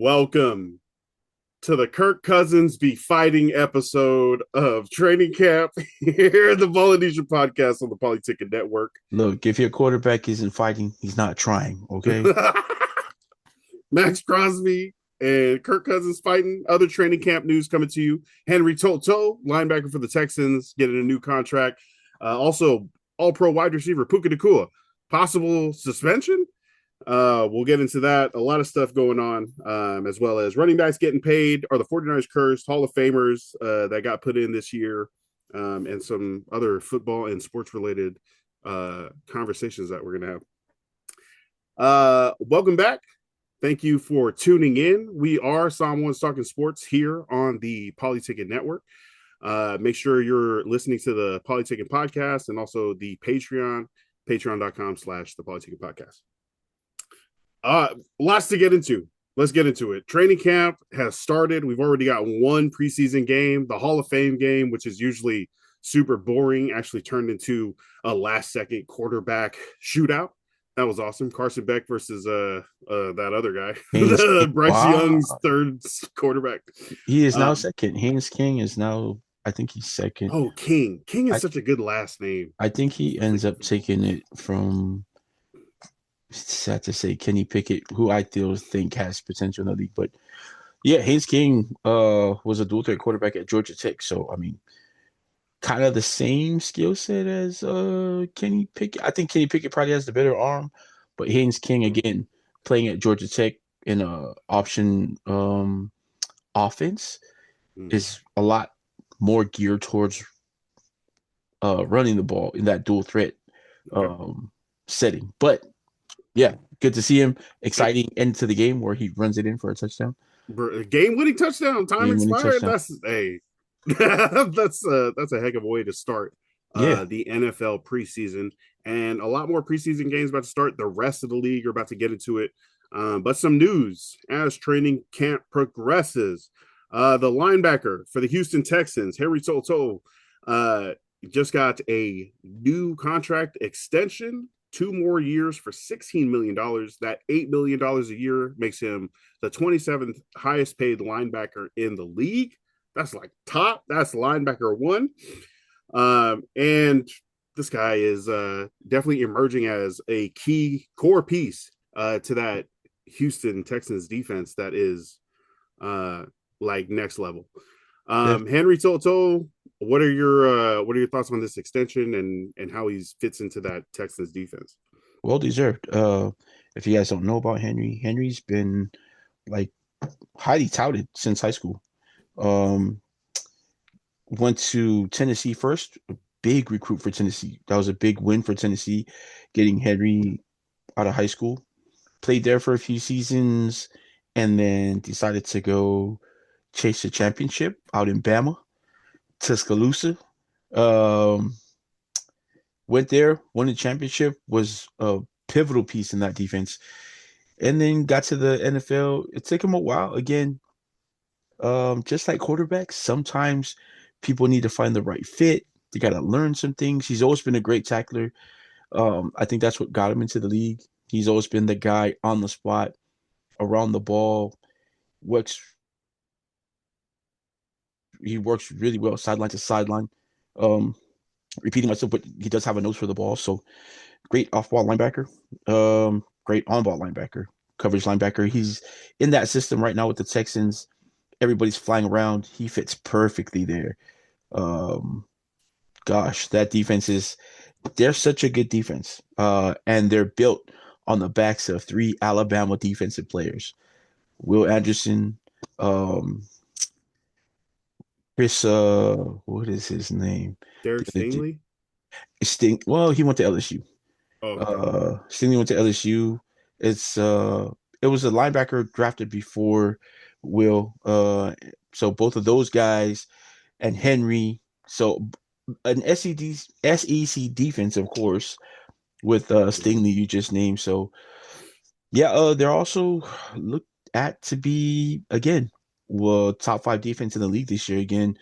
Welcome to the Kirk Cousins Be Fighting episode of Training Camp here at the Ballinesian podcast on the Polytickin Network. Look, if your quarterback isn't fighting, he's not trying, okay? Max Crosby and Kirk Cousins fighting. Other training camp news coming to you. Henry Toto, linebacker for the Texans, getting a new contract. Also, all-pro wide receiver Puka possible suspension. We'll get into that. A lot of stuff going on, as well as running backs getting paid. Are the 49ers cursed? Hall of Famers that got put in this year, and some other football and sports related conversations that we're going to have. Welcome back. Thank you for tuning in. We are Psalm One's Talking Sports here on the Polytickin Network. Make sure you're listening to the Polytickin podcast and also the Patreon, patreon.com/the Polytickin podcast. Lots to get into. Let's get into it. Training camp has started. We've already got one preseason game. The Hall of Fame game, which is usually super boring, actually turned into a last-second quarterback shootout. That was awesome. Carson Beck versus that other guy, Haynes King. Bryce Wow. Young's third quarterback. He is now second. Haynes King is now, I think he's second. Oh, King. King is I such a good last name. I think he ends up taking it from, sad to say, Kenny Pickett, who I still think has potential in the league. But yeah, Haynes King was a dual threat quarterback at Georgia Tech. So, I mean, kind of the same skill set as Kenny Pickett. I think Kenny Pickett probably has the better arm, but Haynes King again playing at Georgia Tech in a option offense is a lot more geared towards running the ball in that dual threat setting. But yeah, good to see him. Exciting end to the game where he runs it in for a touchdown. Game-winning touchdown. Time expired. Touchdown. That's a heck of a way to start Yeah. the NFL preseason, and a lot more preseason games about to start. The rest of the league are about to get into it. But some news as training camp progresses. The linebacker for the Houston Texans, Henry Toto, just got a new contract extension, 2 more years for $16 million. That $8 million a year makes him the 27th highest paid linebacker in the league. That's like top. That's linebacker one. And this guy is definitely emerging as a key core piece to that Houston Texans defense that is like next level. Henry Toto, what are your thoughts on this extension and how he fits into that Texans defense? Well deserved. If you guys don't know about Henry's been like highly touted since high school. Went to Tennessee first, a big recruit for Tennessee. That was a big win for Tennessee, getting Henry out of high school. Played there for a few seasons and then decided to go chase the championship out in Bama, Tuscaloosa. Um, Went there, won the championship, was a pivotal piece in that defense. And then got to the NFL. It took him a while. Again, just like quarterbacks, sometimes people need to find the right fit. They got to learn some things. He's always been a great tackler. I think that's what got him into the league. He's always been the guy on the spot, around the ball. Works. He works really well sideline to sideline. Repeating myself, but he does have a nose for the ball. So great off-ball linebacker. Great on-ball linebacker, coverage linebacker. He's in that system right now with the Texans. Everybody's flying around. He fits perfectly there. Gosh, that defense they're such a good defense. And they're built on the backs of 3 Alabama defensive players. Will Anderson, Chris, what is his name? Derek Stingley? Well, he went to LSU. Oh, okay. Stingley went to LSU. It was a linebacker drafted before Will. So both of those guys and Henry. So an SEC defense, of course, with Stingley you just named. So yeah, they're also looked at to be again, well, top 5 defense in the league this year again,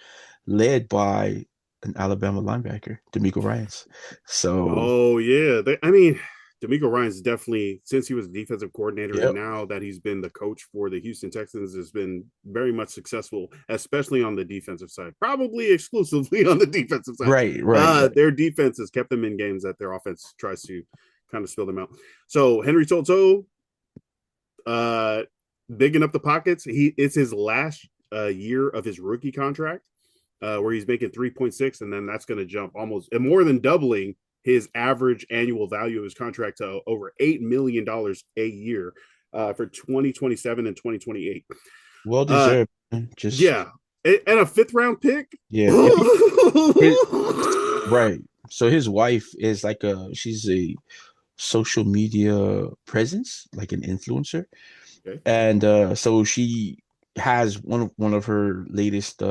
led by an Alabama linebacker, D'Amico Ryans. So Oh yeah, I mean, D'Amico Ryan's definitely, since he was a defensive coordinator and Yep. now that he's been the coach for the Houston Texans, has been very much successful, especially on the defensive side. Probably exclusively on the defensive side. Right, right, right. Their defense has kept them in games that their offense tries to kind of spill them out. So Henry Toto, uh, digging up the pockets. It's his last year of his rookie contract, where he's making 3.6, and then that's going to jump almost and more than doubling his average annual value of his contract to over $8 million a year for 2027 and 2028. Well Uh, deserved, man. Just yeah, and a fifth round pick. yeah. Right. So his wife is like she's a social media presence, like an influencer. Okay. And so she has one of her latest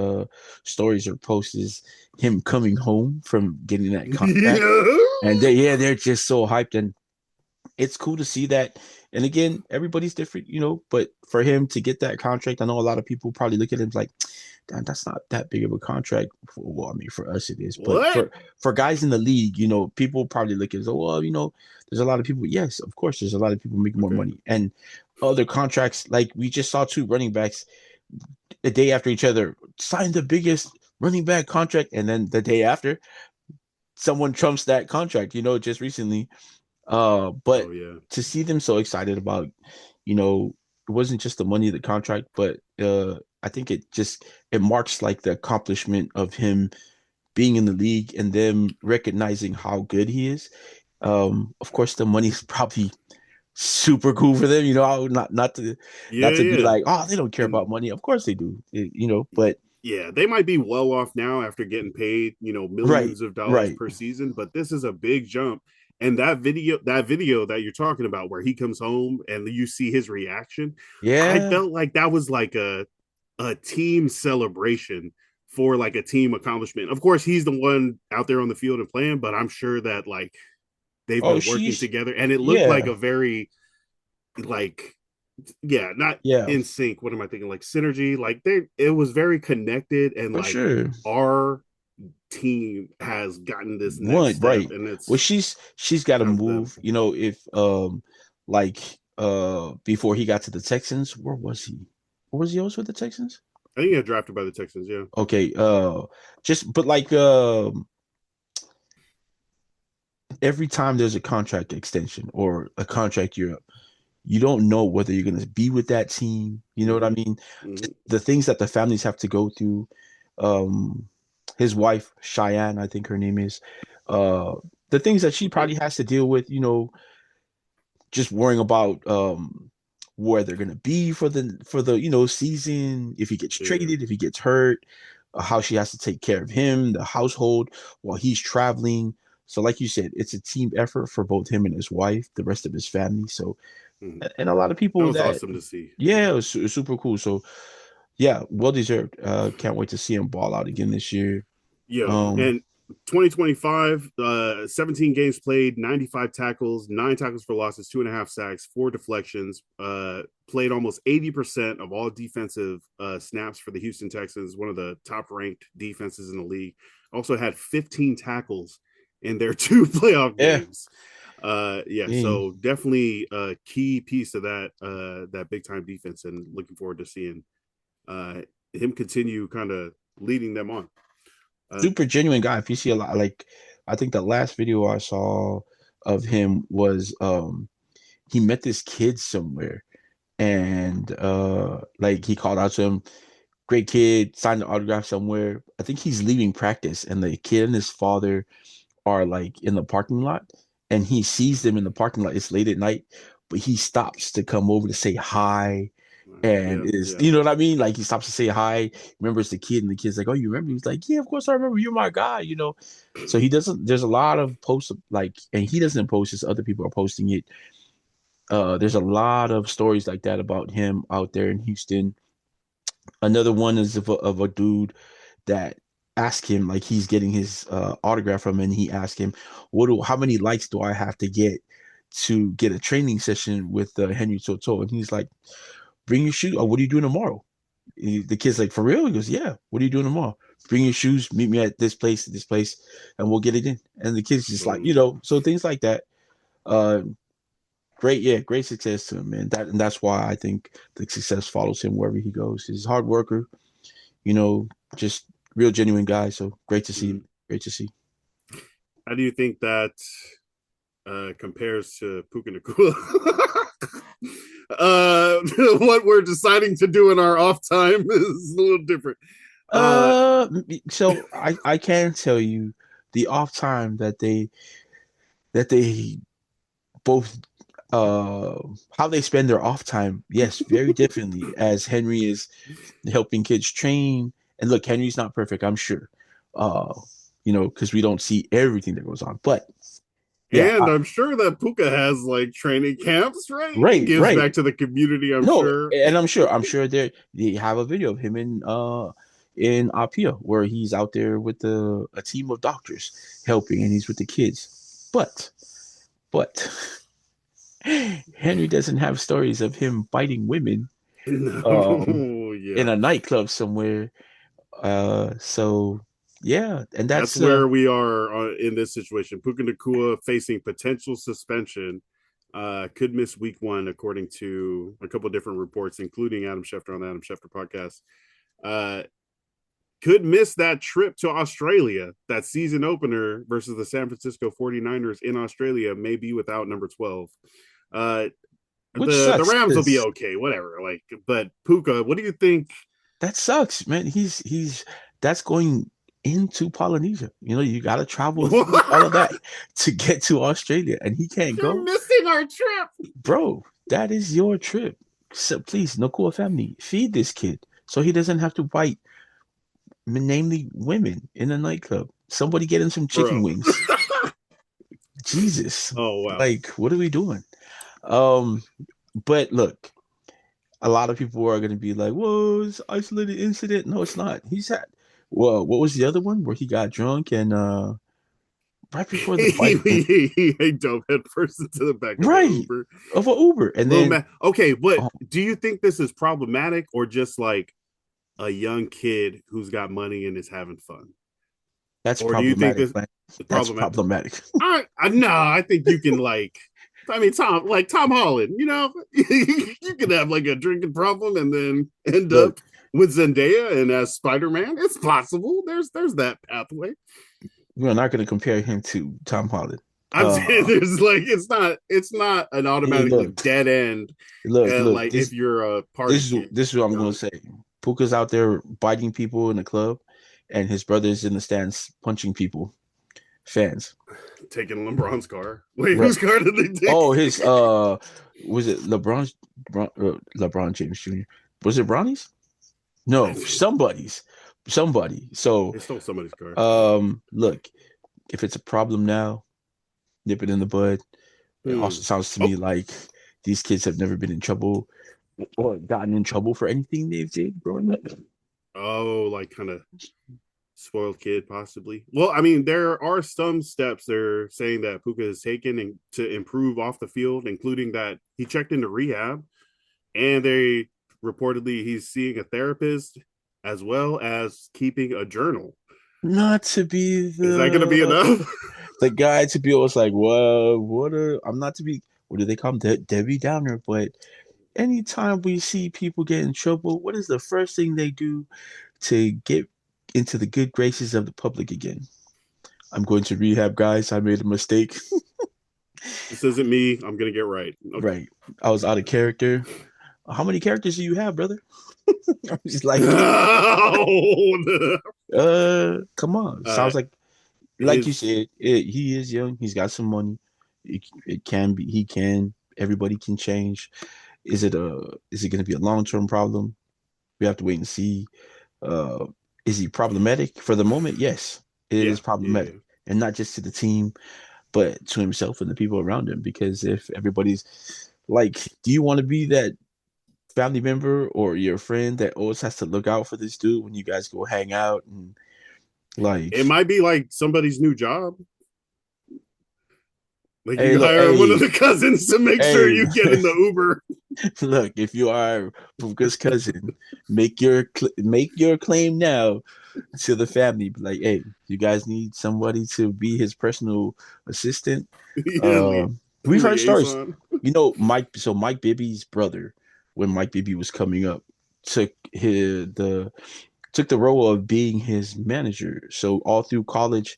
stories or posts is him coming home from getting that contract. Yeah. And they're just so hyped, and it's cool to see that. And again, everybody's different, but for him to get that contract, I know a lot of people probably look at him like, damn, that's not that big of a contract. Well, I mean, for us it is, but What? for guys in the league, people probably look at it as, oh, well, there's a lot of people. Yes, of course, there's a lot of people making more Okay. money, and other contracts like we just saw two running backs a day after each other sign the biggest running back contract, and then the day after, someone trumps that contract. Just recently. But Oh yeah. to see them so excited about, it wasn't just the money of the contract, but I think it marks like the accomplishment of him being in the league and them recognizing how good he is. Of course, the money's probably super cool for them, not Yeah, to be yeah. like, oh, they don't care And about money. Of course they do, but yeah, they might be well off now after getting paid, right, millions of dollars right, per season, but this is a big jump. And that video that you're talking about where he comes home and you see his reaction, I yeah. felt like that was like a team celebration for like a team accomplishment. Of course, he's the one out there on the field and playing, but I'm sure that like they've Oh, been working she's together and it looked like yeah, a very like yeah, not yeah, in sync. What am I thinking? Like synergy. Like it was very connected, and for like sure. our team has gotten this next One, step, right. and Well, it's she's got to time for them. move. If like before he got to the Texans, where was he? Where was he always with the Texans? I think he got drafted by the Texans. Yeah. Okay, just but like every time there's a contract extension or a contract year up, you don't know whether you're gonna be with that team. You know what I Mm-hmm. mean? Mm-hmm. The things that the families have to go through. Um, his wife, Cheyenne, I think her name is, uh, the things that she Okay. probably has to deal with, just worrying about where they're gonna be for the season, if he gets Yeah. traded, if he gets hurt, how she has to take care of him, the household while he's traveling. So, like you said, it's a team effort for both him and his wife, the rest of his family. So, Mm-hmm. and a lot of That people was that, awesome to see. yeah, it was super cool. So, yeah, well deserved. Can't wait to see him ball out again this year. Yo, Um, and 2025, 17 games played, 95 tackles, 9 tackles for losses, 2.5 sacks, 4 deflections. Played almost 80% of all defensive snaps for the Houston Texans, one of the top ranked defenses in the league. Also had 15 tackles in their 2 playoff yeah, games. Yeah, dang. so definitely a key piece of that big time defense, and looking forward to seeing uh, him continue kind of leading them on. Uh, Super genuine guy. If you see a lot, like I think the last video I saw of him was he met this kid somewhere and like he called out to him, great kid, signed the autograph somewhere. I think he's leaving practice and the kid and his father are like in the parking lot and he sees them in the parking lot. It's late at night, but he stops to come over to say hi and yeah, is yeah. you know what I mean? Like he stops to say hi, remembers the kid, and the kid's like, "Oh, you remember?" He's like, "Yeah, of course I remember. You're my guy." So he doesn't. There's a lot of posts like, and he doesn't post this. Other people are posting it. There's a lot of stories like that about him out there in Houston. Another one is of a dude that asked him like he's getting his autograph from him, and he asked him, how many likes do I have to get a training session with Henry Toto?" And he's like, "Bring your shoe. What are you doing tomorrow?" The kid's like, "For real?" He goes, "Yeah. What are you doing tomorrow? Bring your shoes. Meet me at this place, and we'll get it in." And the kid's just like, Boom. so things like that. Uh, great, yeah, great success to him, man. That's why I think the success follows him wherever he goes. He's a hard worker, you know, just real genuine guy. So great to see Mhm. him. Great to see. How do you think that compares to Puka Nakua? What we're deciding to do in our off time is a little different. Uh, Uh, so I can tell you the off time that they both how they spend their off time. Yes, very differently. As Henry is helping kids train, and look, Henry's not perfect, I'm sure. Uh, because we don't see everything that goes on, but yeah, and I'm sure that Puka has like training camps, right? He right, gives right. back to the community, I'm No, sure. and I'm sure they have a video of him in Apia where he's out there with a team of doctors helping and he's with the kids. But Henry doesn't have stories of him biting women No, in yeah. a nightclub somewhere. So yeah, and That's that's where we are in this situation. Puka Nakua facing potential suspension, could miss week one, according to a couple of different reports, including Adam Schefter on the Adam Schefter podcast. Uh, could miss that trip to Australia. That season opener versus the San Francisco 49ers in Australia may be without number 12. Uh, which the sucks Rams will be because okay, whatever. Like, but Puka, what do you think? that sucks, man. He's that's going into Polynesia. You got to travel through all of that to get to Australia, and he can't You're go. missing our trip. Bro, that is your trip. So please, Nakua family, feed this kid so he doesn't have to bite, namely women in a nightclub. Somebody get him some chicken Bro. wings. Jesus, Oh wow. like what are we doing? Um, but look, a lot of people are going to be like, "Whoa, it's an isolated incident." No, it's not. He's had. Well, what was the other one where he got drunk and right before the fight, and He dove head first into the back of an right Uber. of an Uber, and Little then man. Okay, but oh, do you think this is problematic or just like a young kid who's got money and is having fun? that's Or do you think problematic, this man. is That's problematic? problematic. I no, I think you can like. I mean, Tom Holland. You can have like a drinking problem and then end Look, up with Zendaya and as Spider Man. It's possible. There's that pathway. we're not going to compare him to Tom Holland. I'm saying Uh, there's like it's not an hey, automatically dead end. look. Like if you're a party This is kid, this is what I'm going young to say. Puka's out there biting people in the club, and his brother's in the stands punching people. Fans, taking LeBron's car. Wait, right? whose car did they take? Oh, his was it LeBron James Jr. Was it Bronny's? No, somebody. So, They stole somebody's car. look, if it's a problem now, nip it in the bud. It Hmm. also sounds to me Oh, like these kids have never been in trouble or gotten in trouble for anything they've did growing up. oh, like kind of spoiled kid, possibly. Well, I mean, there are some steps they're saying that Puka has taken and to improve off the field, including that he checked into rehab, and they reportedly he's seeing a therapist as well as keeping a journal. Not to be Is that going to be enough? the guy to be always like, well, I'm not to be, what do they call him? Debbie Downer. But anytime we see people get in trouble, what is the first thing they do to get into the good graces of the public again? I'm going to rehab, guys. I made a mistake. This isn't me. I'm going to get right. Okay. Right. I was out of character. How many characters do you have, brother? I'm just like, Oh, come on. uh, Sounds like you his said, he is young. He's got some money. It can be, he can, everybody can change. Is it going to be a long-term problem? We have to wait and see. Uh, is he problematic for the moment? Yes, it yeah, is yeah, problematic, yeah. and not just to the team, but to himself and the people around him. Because if everybody's like, do you want to be that family member or your friend that always has to look out for this dude when you guys go hang out and It like, might be like somebody's new job. Like hey, you look, hire one of the cousins to make sure hey, you get in the Uber. look, if you are Puka's cousin, make your claim now to the family. Be like, hey, you guys need somebody to be his personal assistant. Yeah, Uh, leave. We've heard stories. liaison. Mike. So Mike Bibby's brother, when Mike Bibby was coming up, took the role of being his manager. So all through college,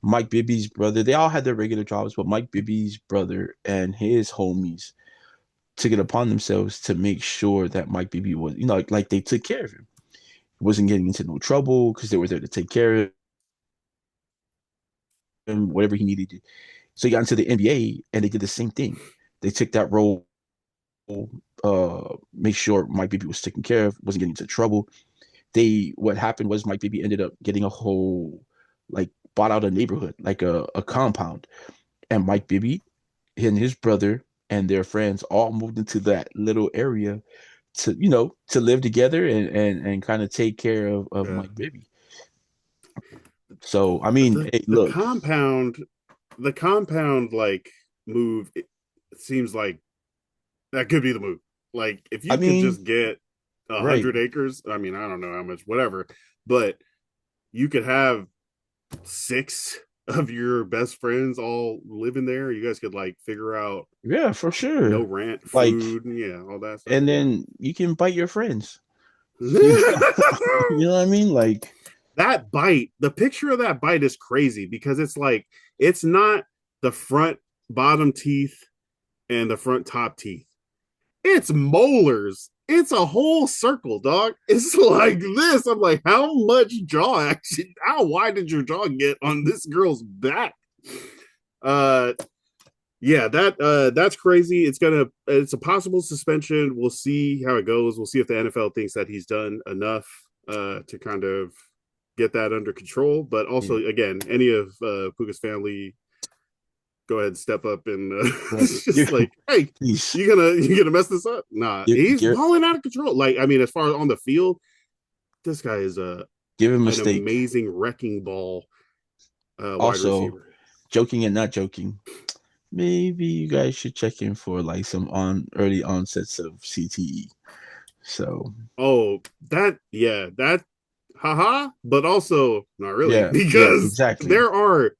Mike Bibby's brother, they all had their regular jobs, but Mike Bibby's brother and his homies took it upon themselves to make sure that Mike Bibby was, like they took care of him. He wasn't getting into no trouble because they were there to take care of him, whatever he needed to. So he got into the NBA and they did the same thing. They took that role, make sure Mike Bibby was taken care of, wasn't getting into trouble. What happened was Mike Bibby ended up getting a whole, like, bought out a neighborhood, like a compound. And Mike Bibby and his brother and their friends all moved into that little area to live together and kind of take care of Yeah. Mike Bibby. So I mean, The hey, the look, compound the compound like move, it seems like that could be the move. Like if I you could mean, just get a right. 100 acres, I mean, I don't know how much, whatever, but you could have six of your best friends all living there. You guys could like figure out Yeah, for no sure. rent, Like, food, and yeah, all that stuff. and Yeah. then you can bite your friends. You you know what I mean? Like, That bite, the picture of that bite is crazy because it's like it's not the front bottom teeth and the front top teeth. It's molars. It's a whole circle, dog. It's like this. I'm like, how much jaw action? How wide did your jaw get on this girl's back? Uh yeah, that's crazy. It's a possible suspension. We'll see how it goes. We'll see if the NFL thinks that he's done enough to kind of get that under control. But also, yeah, again, any of Puka's family, go ahead and step up and right. it's just like, hey, Please, you gonna mess this up? Nah, he's give balling out of control. Like, I mean, as far as on the field, this guy is give him a an steak. amazing wrecking ball wide Also, receiver. joking and not joking. Maybe you guys should check in for like some on early onsets of CTE. So Oh, that yeah, that haha, but also not really yeah, yeah, because exactly. there are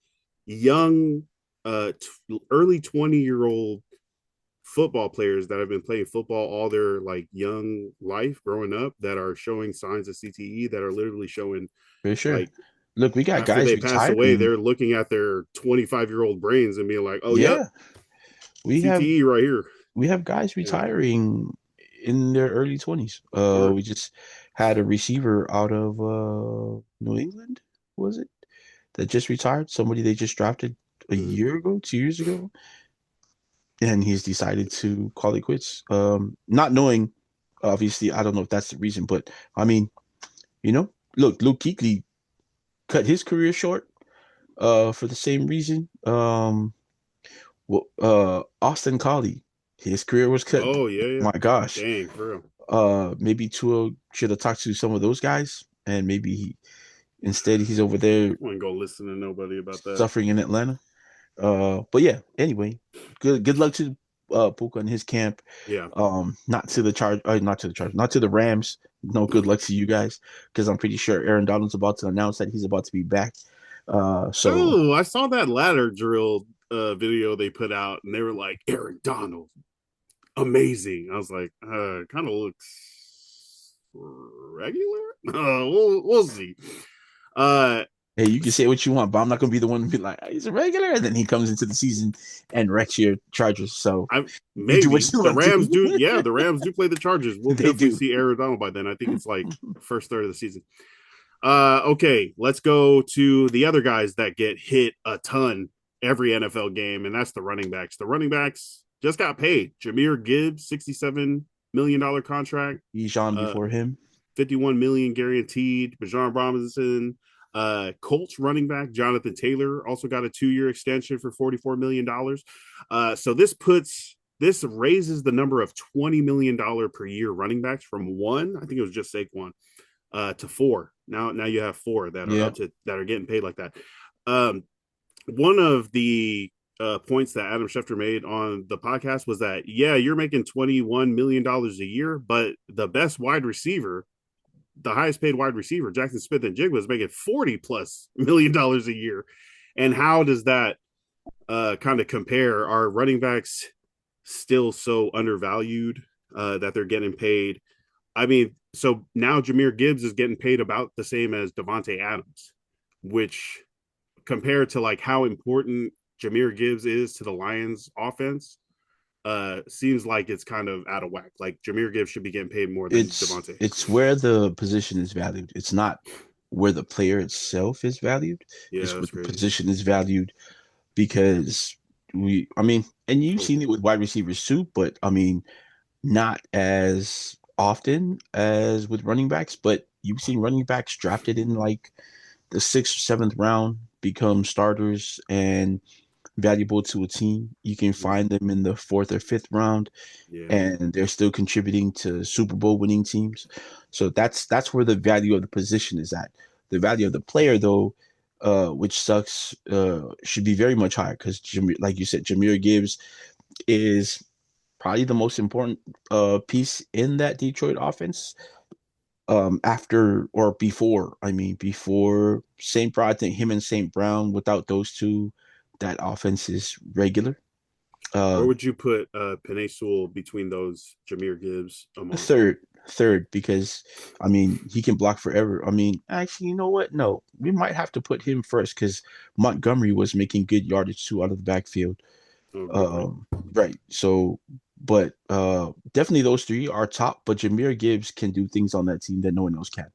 young early 20-year-old football players that have been playing football all their like young life growing up that are showing signs of CTE that are literally showing For sure. like Look, we got after guys they pass away, retiring. they're looking at their 25-year-old brains and being like, "Oh, yep, Yeah, we have CTE right here." we have guys Yeah. retiring in their early 20s. Word. We just had a receiver out of New England, was it? That just retired. Somebody they just drafted a Mm. year ago, 2 years ago, and he's decided to call it quits. Not knowing, obviously, I don't know if that's the reason, but I mean, look, Luke Kuechly cut his career short for the same reason. Austin Collie, his career was cut. Oh yeah, yeah. My gosh. Dang, for real. Maybe Tua should have talked to some of those guys, and maybe instead he's over there I wouldn't go listen to nobody about that. suffering in Atlanta. But yeah, anyway, good luck to Puka and his camp. Yeah. Not to the charge, not to the Rams. No good luck to you guys, because I'm pretty sure Aaron Donald's about to announce that he's about to be back. So Oh, I saw that ladder drill video they put out, and they were like, Aaron Donald, amazing. I was like, kind of looks regular. We'll see. Uh, hey, you can say what you want, but I'm not gonna be the one to be like, he's a regular, and then he comes into the season and wrecks your Chargers. So I you do what maybe you the want to Rams do. do. Yeah, the Rams do play the Chargers. We'll They definitely do. see Aaron Donald by then. I think it's like first third of the season. Okay, let's go to the other guys that get hit a ton every NFL game, and that's the running backs. The running backs just got paid. Jameer Gibbs, $67 million contract. Bijan Uh, before him. 51 million guaranteed. Bijan Robinson, Colts running back Jonathan Taylor also got a 2-year extension for $44 million. So this raises the number of $20 million per year running backs from one, I think it was just Saquon, to four. Now you have four that are Yeah, that are getting paid like that. One of the points that Adam Schefter made on the podcast was that yeah, you're making $21 million a year, but the best wide receiver, the highest paid wide receiver, Jackson Smith and Jigba, is making $40+ million a year. And how does that kind of compare, are running backs still so undervalued that they're getting paid? I mean, so now Jahmyr Gibbs is getting paid about the same as Devontae Adams, which compared to like how important Jahmyr Gibbs is to the Lions offense, seems like it's kind of out of whack. Like Jahmyr Gibbs should be getting paid more than Devontae. It's where the position is valued. It's not where the player itself is valued. Yeah, It's where that's the crazy. position is valued because I mean, and you've Oh, seen it with wide receivers too, but I mean, not as often as with running backs, but you've seen running backs drafted in like the sixth or seventh round become starters and valuable to a team. You can find them in the fourth or fifth round, yeah. and they're still contributing to Super Bowl winning teams. So that's where the value of the position is at. The value of the player, though, which sucks, should be very much higher because, like you said, Jahmyr Gibbs is probably the most important piece in that Detroit offense. After or before, I mean, before St. Brown, I think him and St. Brown, without those two, that offense is regular. Where Uh, would you put Penei Sewell between those Jahmyr Gibbs amongst them? third, third, because I mean, he can block forever. I mean, actually, you know what? No, we might have to put him first because Montgomery was making good yardage too out of the backfield. Oh, good point. Um, right. So, but definitely those three are top. But Jahmyr Gibbs can do things on that team that no one else can.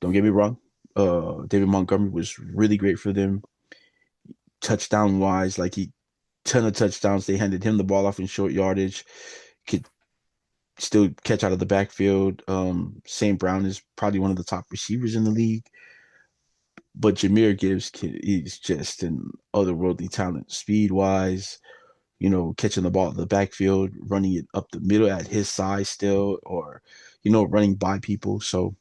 Don't get me wrong. David Montgomery was really great for them, touchdown wise. Like he ton of touchdowns. They handed him the ball off in short yardage. Could still catch out of the backfield. St. Brown is probably one of the top receivers in the league. But Jahmyr Gibbs is just an otherworldly talent, speed wise, catching the ball in the backfield, running it up the middle at his size still, or, running by people. So,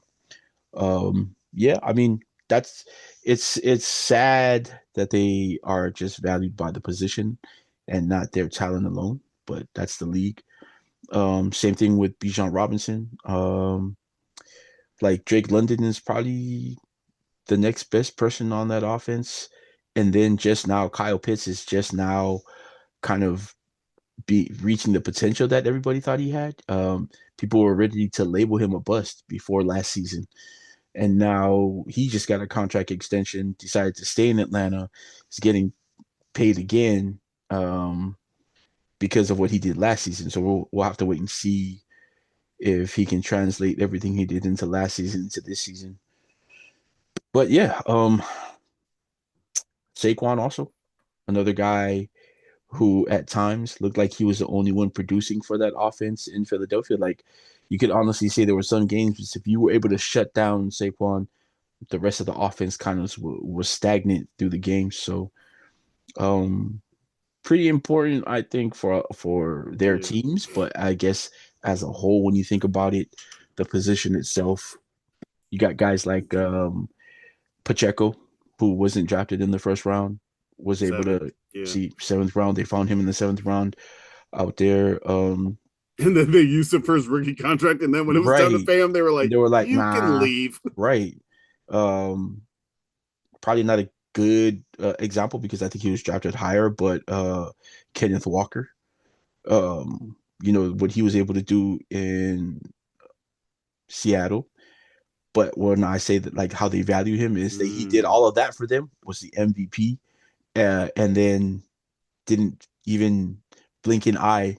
yeah, I mean, that's it's sad that they are just valued by the position and not their talent alone, but that's the league. Same thing with Bijan Robinson. Like Drake London is probably the next best person on that offense. And then just now, Kyle Pitts is just now kind of be reaching the potential that everybody thought he had. People were ready to label him a bust before last season. And now he just got a contract extension, decided to stay in Atlanta. He's getting paid again because of what he did last season. So we'll have to wait and see if he can translate everything he did into last season into this season. But yeah, Saquon also another guy who at times looked like he was the only one producing for that offense in Philadelphia. Like you could honestly say there were some games if you were able to shut down Saquon, the rest of the offense kind of was stagnant through the game. So um pretty important, I think, for their Yeah, teams. But I guess as a whole, when you think about it, the position itself, you got guys like Pacheco, who wasn't drafted in the first round, was able seventh. to Yeah, see seventh round. They found him in the seventh round out there. and then they used him for his rookie contract, and then when it was time to Right. pay him, they were And like, they were like, "You can nah, leave." right. Um, Probably not a good example because I think he was drafted higher, but Kenneth Walker, what he was able to do in Seattle. But when I say that, like how they value him is that he did Mm, all of that for them, was the MVP, and then didn't even blink an eye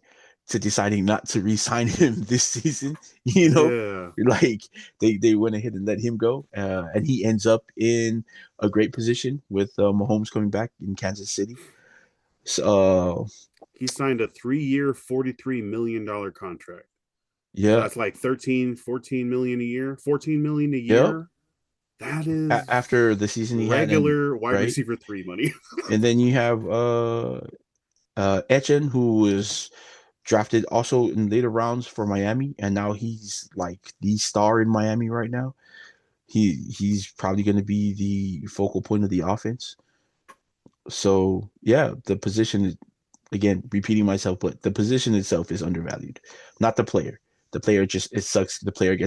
to deciding not to re-sign him this season. yeah, Like they went ahead and let him go, and he ends up in a great position with Mahomes coming back in Kansas City. So he signed a 3-year, $43 million contract. So yeah, that's like 13, 14 million a year, 14 million a yep. year. That is After the season he had, and regular wide right, receiver three money. and then you have Etchen, who was drafted also in later rounds for Miami, and now he's like the star in Miami right now. He's probably going to be the focal point of the offense. So yeah, the position, again, repeating myself, but the position itself is undervalued, not the player. The player just it sucks. The player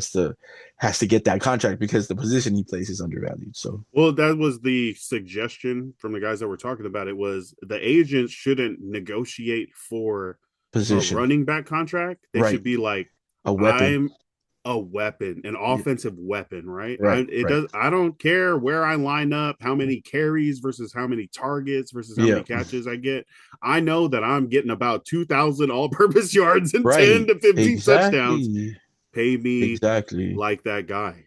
has to get that contract because the position he plays is undervalued. So Well, that was the suggestion from the guys that were talking about it was the agents shouldn't negotiate for a position, running back contract. They right? should be like, A weapon. I'm a weapon, an Yeah, offensive weapon, right? right, right. I don't care where I line up, how many carries versus how many targets versus how Yeah, many catches I get. I know that I'm getting about 2,000 all-purpose yards and 10 right. to 15 touchdowns. Exactly. Pay me Exactly. like that guy.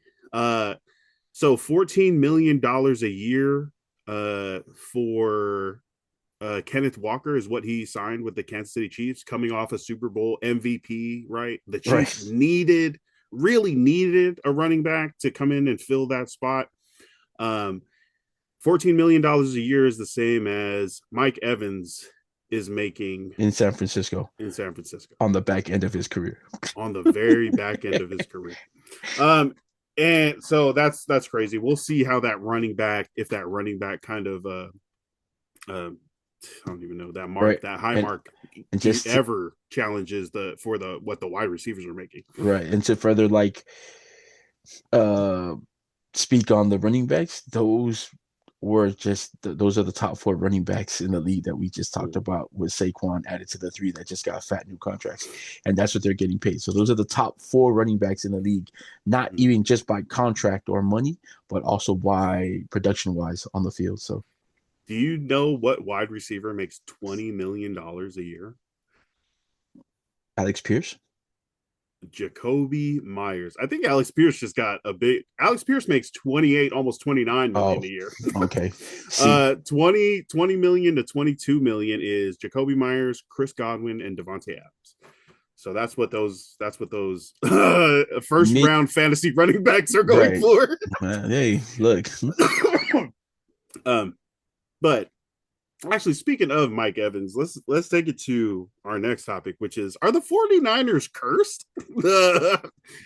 So $14 million a year for Kenneth Walker is what he signed with the Kansas City Chiefs, coming off a Super Bowl MVP. Right, the Chiefs Right. really needed a running back to come in and fill that spot. Um, $14 million a year is the same as Mike Evans is making In San Francisco, in San Francisco on the back end of his career. on the very back end of his career. Um, and so that's crazy. We'll see how that running back, if that running back kind of I don't even know that mark, Right. that high And mark just ever challenges the what the wide receivers are making. right. And to further like uh speak on the running backs, those are the top four running backs in the league that we just talked about, with Saquon added to the three that just got fat new contracts, and that's what they're getting paid. So those are the top four running backs in the league, not even just by contract or money, but also by production wise on the field. So Do you know what wide receiver makes $20 million a year? Alex Pierce. Jacoby Myers. I think Alex Pierce just got a big. Alex Pierce makes 28, almost 29 Oh, million a year. okay. See, 20 million to 22 million is Jacoby Myers, Chris Godwin, and Devontae Adams. So that's what those first Nick, round fantasy running backs are going right. for. Hey, look. um, but actually, speaking of Mike Evans, let's take it to our next topic, which is, are the 49ers cursed?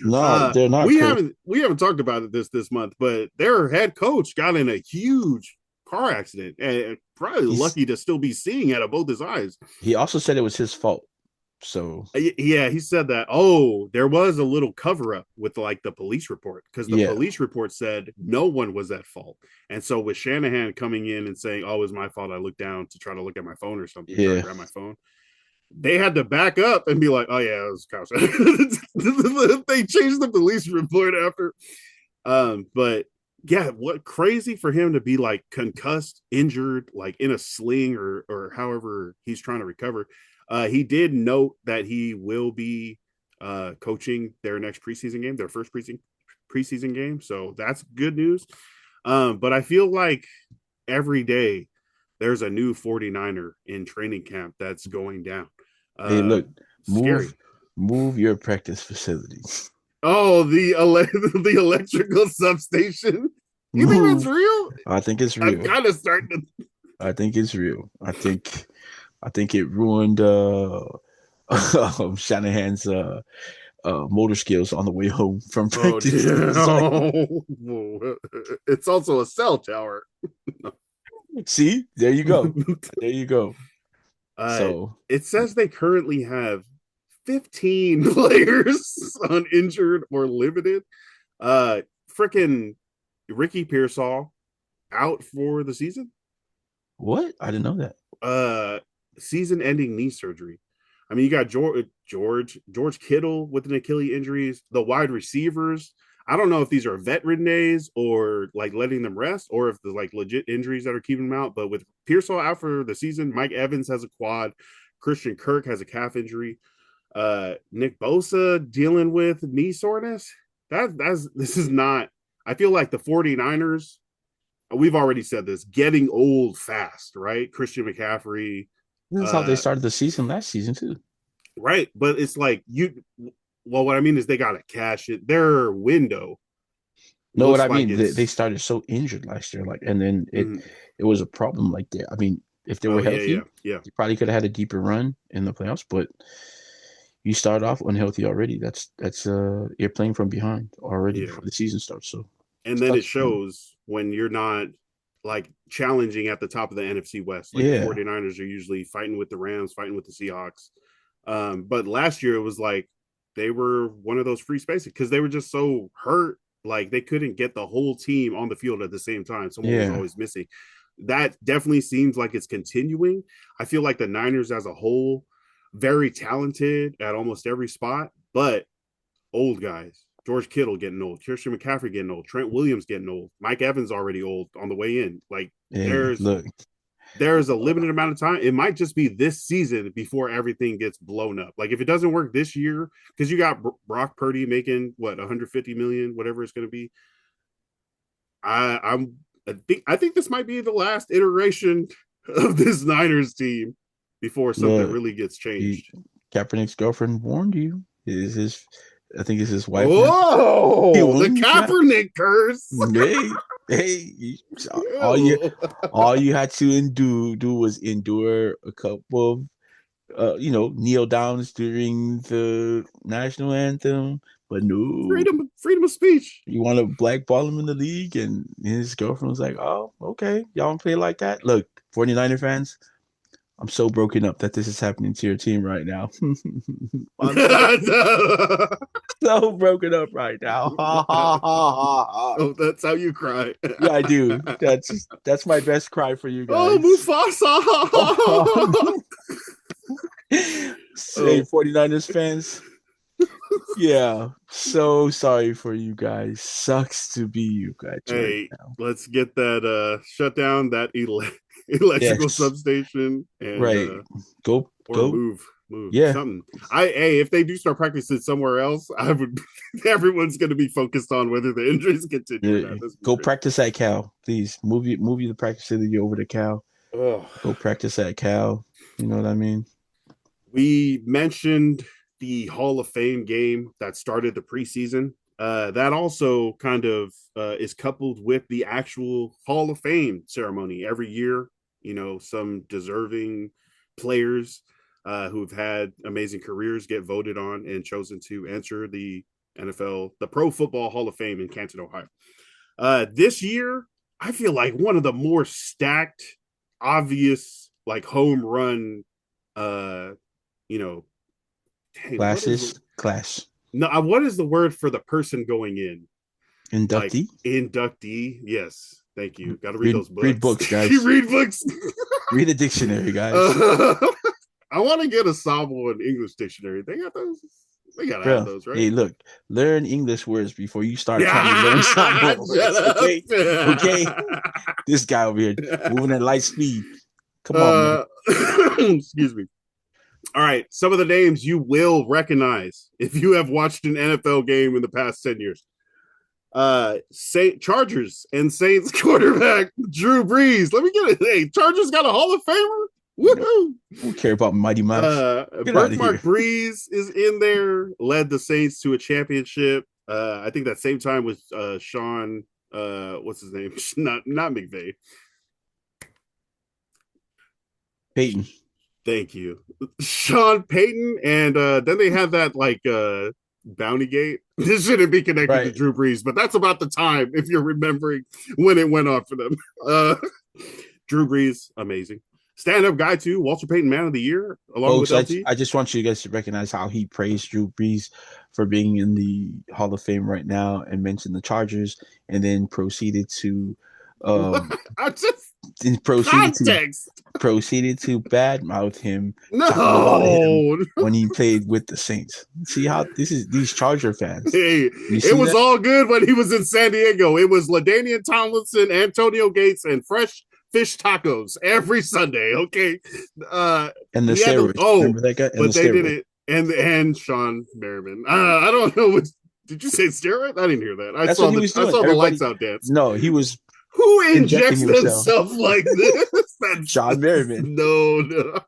No, they're not cursed. We haven't talked about it this month, but their head coach got in a huge car accident and probably He's lucky to still be seeing out of both his eyes. he also said it was his fault. So Yeah, he said that. Oh, there was a little cover up with like the police report, because the yeah, police report said no one was at fault. And so with Shanahan coming in and saying, "Oh, it was my fault. I looked down to try to look at my phone or something, try to yeah. grab my phone." They had to back up and be like, "Oh yeah, it was Kyle." They changed the police report after. But yeah, what crazy for him to be like concussed, injured, like in a sling or however he's trying to recover. He did note that he will be coaching their next preseason game, their first preseason game. So that's good news. But I feel like every day there's a new 49er in training camp that's going down. Hey, look, Scary. move your practice facilities. Oh, the electrical substation. You think that's Move. real? I think it's I'm real. kind of starting to. I think it's real. I think it ruined Shanahan's motor skills on the way home from Oh practice. It's like, no! It's also a cell tower. see, there you go. There you go. uh, So it says they currently have 15 players on injured or limited. Uh, Freaking Ricky Pearsall out for the season. what? I didn't know that. Uh, Season-ending knee surgery. I mean, you got George Kittle with an Achilles injuries. The wide receivers. I don't know if these are vet-ridden days or like letting them rest, or if there's like legit injuries that are keeping them out. But with Pearsall out for the season, Mike Evans has a quad. Christian Kirk has a calf injury. Nick Bosa dealing with knee soreness. That's this is not. I feel like the 49ers, we've already said this, getting old fast, right? Christian McCaffrey, This is how they uh, started the season last season too. right. But it's like well, what I mean is they got to cash it. Their window No, what looks I like mean, they it's, started so injured last year, like, and then it mm, it was a problem. Like, I mean, if they were oh, yeah, yeah, healthy, yeah, they probably could have had a deeper run in the playoffs. But you start off unhealthy already. That's you're playing from behind already yeah. before the season starts. So And then it sucks for them. shows when you're not like challenging at the top of the NFC West. Like the Yeah, 49ers are usually fighting with the Rams, fighting with the Seahawks. But last year it was like they were one of those free spaces because they were just so hurt. Like they couldn't get the whole team on the field at the same time. Someone was Yeah. always missing. That definitely seems like it's continuing. I feel like the Niners as a whole, very talented at almost every spot, but old guys. George Kittle getting old, Christian McCaffrey getting old, Trent Williams getting old, Mike Evans already old on the way in. Like Hey, there's look. there's a limited amount of time. It might just be this season before everything gets blown up. Like if it doesn't work this year, because you got Brock Purdy making what 150 million, whatever it's going to be. I think this might be the last iteration of this Niners team before something Look. really gets He, changed. Kaepernick's girlfriend warned you. Is his? I think it's his wife now. He Oh, the warned you, Cap. Kaepernick curse. Hey, all you Ew. all you had to do was endure a couple of kneel downs during the national anthem. But no, freedom of speech. you want to blackball him in the league, and his girlfriend was like, "Oh, okay, y'all want to play like that?" Look, 49er fans, I'm so broken up that this is happening to your team right now. I'm so broken up right now. Oh, that's how you cry. Yeah, I do. That's my best cry for you Oh, guys. Mufasa. Say 49ers fans. Yeah, so sorry for you guys. Sucks to be you guys right Hey, now. let's get that shut down that electrical Yes, substation and right. Go, or go. move Yeah, something. If they do start practicing somewhere else, I would everyone's going to be focused on whether the injuries continue or yeah. not. That's Go great. practice at Cal, please. Move you the practice facility over to Cal. Ugh. Go practice at Cal. You know what I mean? We mentioned the Hall of Fame game that started the preseason. That also kind of is coupled with the actual Hall of Fame ceremony every year. You know, some deserving players who've had amazing careers get voted on and chosen to enter the NFL, the Pro Football Hall of Fame in Canton, Ohio. This year, I feel like one of the more stacked, obvious, like home run uh you know, dang, Class. what is the word for the person going in? Like Inductee. inductee. Yes, thank you. Got to read those Read books. books, You guys. read books. Read a dictionary, guys. uh, I want to get a Samoan English dictionary. They got those. They gotta have Bro, those, right? hey, look, learn English words before you start trying to learn Yeah, Samoan shut words. up. Okay, okay. This guy over here moving at light speed. Come on, man. Excuse me. All right, some of the names you will recognize if you have watched an NFL game in the past 10 years. Saint Chargers and Saints quarterback Drew Brees. Let me get it. Hey, Chargers got a Hall of Famer. Woohoo! Don't care about Mighty Mouse. Get out of here. Mark Brees is in there. Led the Saints to a championship. I think that same time with Sean. What's his name? Not McVay. Peyton. Thank you, Sean Payton, and then they had that like Bounty Gate. This shouldn't be connected to Right. Drew Brees, but that's about the time if you're remembering when it went off for them. Drew Brees, amazing stand-up guy too. Walter Payton, Man of the Year, along Folks, with LT. I just want you guys to recognize how he praised Drew Brees for being in the Hall of Fame right now and mentioned the Chargers and then proceeded to I just then context. proceeded to badmouth him, talking about him No, when he played with the Saints. See how these Charger fans. hey, You it see was that? all good when he was in San Diego. It was LaDainian Tomlinson, Antonio Gates, and fresh fish tacos every Sunday. Okay, And the he had to. steroids. Oh, Remember that guy? And the but they did steroids. it, and Sean Merriman. I don't know. Did you say steroid? I didn't hear that. That's what he was doing. I saw the Everybody, lights out dance. no, he was Who injecting injects himself. themselves like this? That's Sean Merriman. no.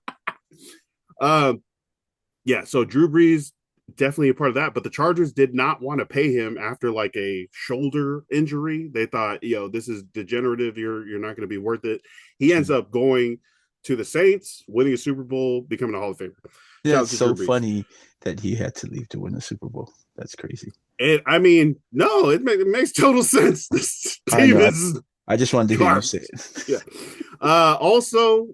Yeah. So Drew Brees definitely a part of that, but the Chargers did not want to pay him after like a shoulder injury. They thought, this is degenerative. You're not going to be worth it. He ends up going to the Saints, winning a Super Bowl, becoming a Hall of Famer. Yeah, it's so funny that he had to leave to win the Super Bowl. That's crazy. And I mean, no, it makes total sense. This team is. I just wanted to hear you say it. Yeah. Also,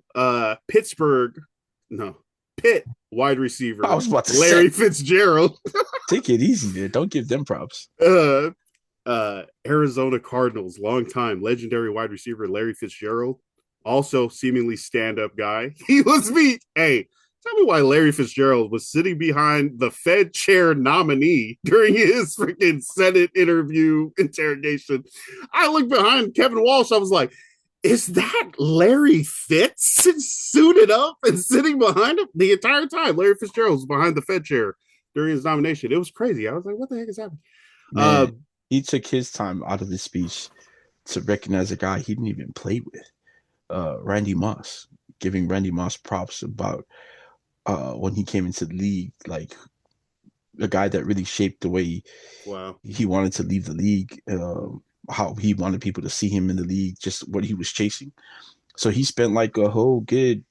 Pitt wide I receiver was about to say, Larry Fitzgerald. take it easy there. Don't give them props. uh, Arizona Cardinals, longtime legendary wide receiver Larry Fitzgerald, also seemingly stand-up guy. He was me. Hey, tell me why Larry Fitzgerald was sitting behind the Fed chair nominee during his freaking Senate interview interrogation. I looked behind Kevin Walsh. I was like, is that Larry Fitz suited up and sitting behind him the entire time? Larry Fitzgerald was behind the Fed chair during his nomination. It was crazy. I was like, what the heck is happening? Uh, Man, he took his time out of his speech to recognize a guy he didn't even play with, Randy Moss, giving Randy Moss props about when he came into the league, like a guy that really shaped the way wow. he wanted to leave the league, how he wanted people to see him in the league, just what he was chasing. So he spent like a whole good,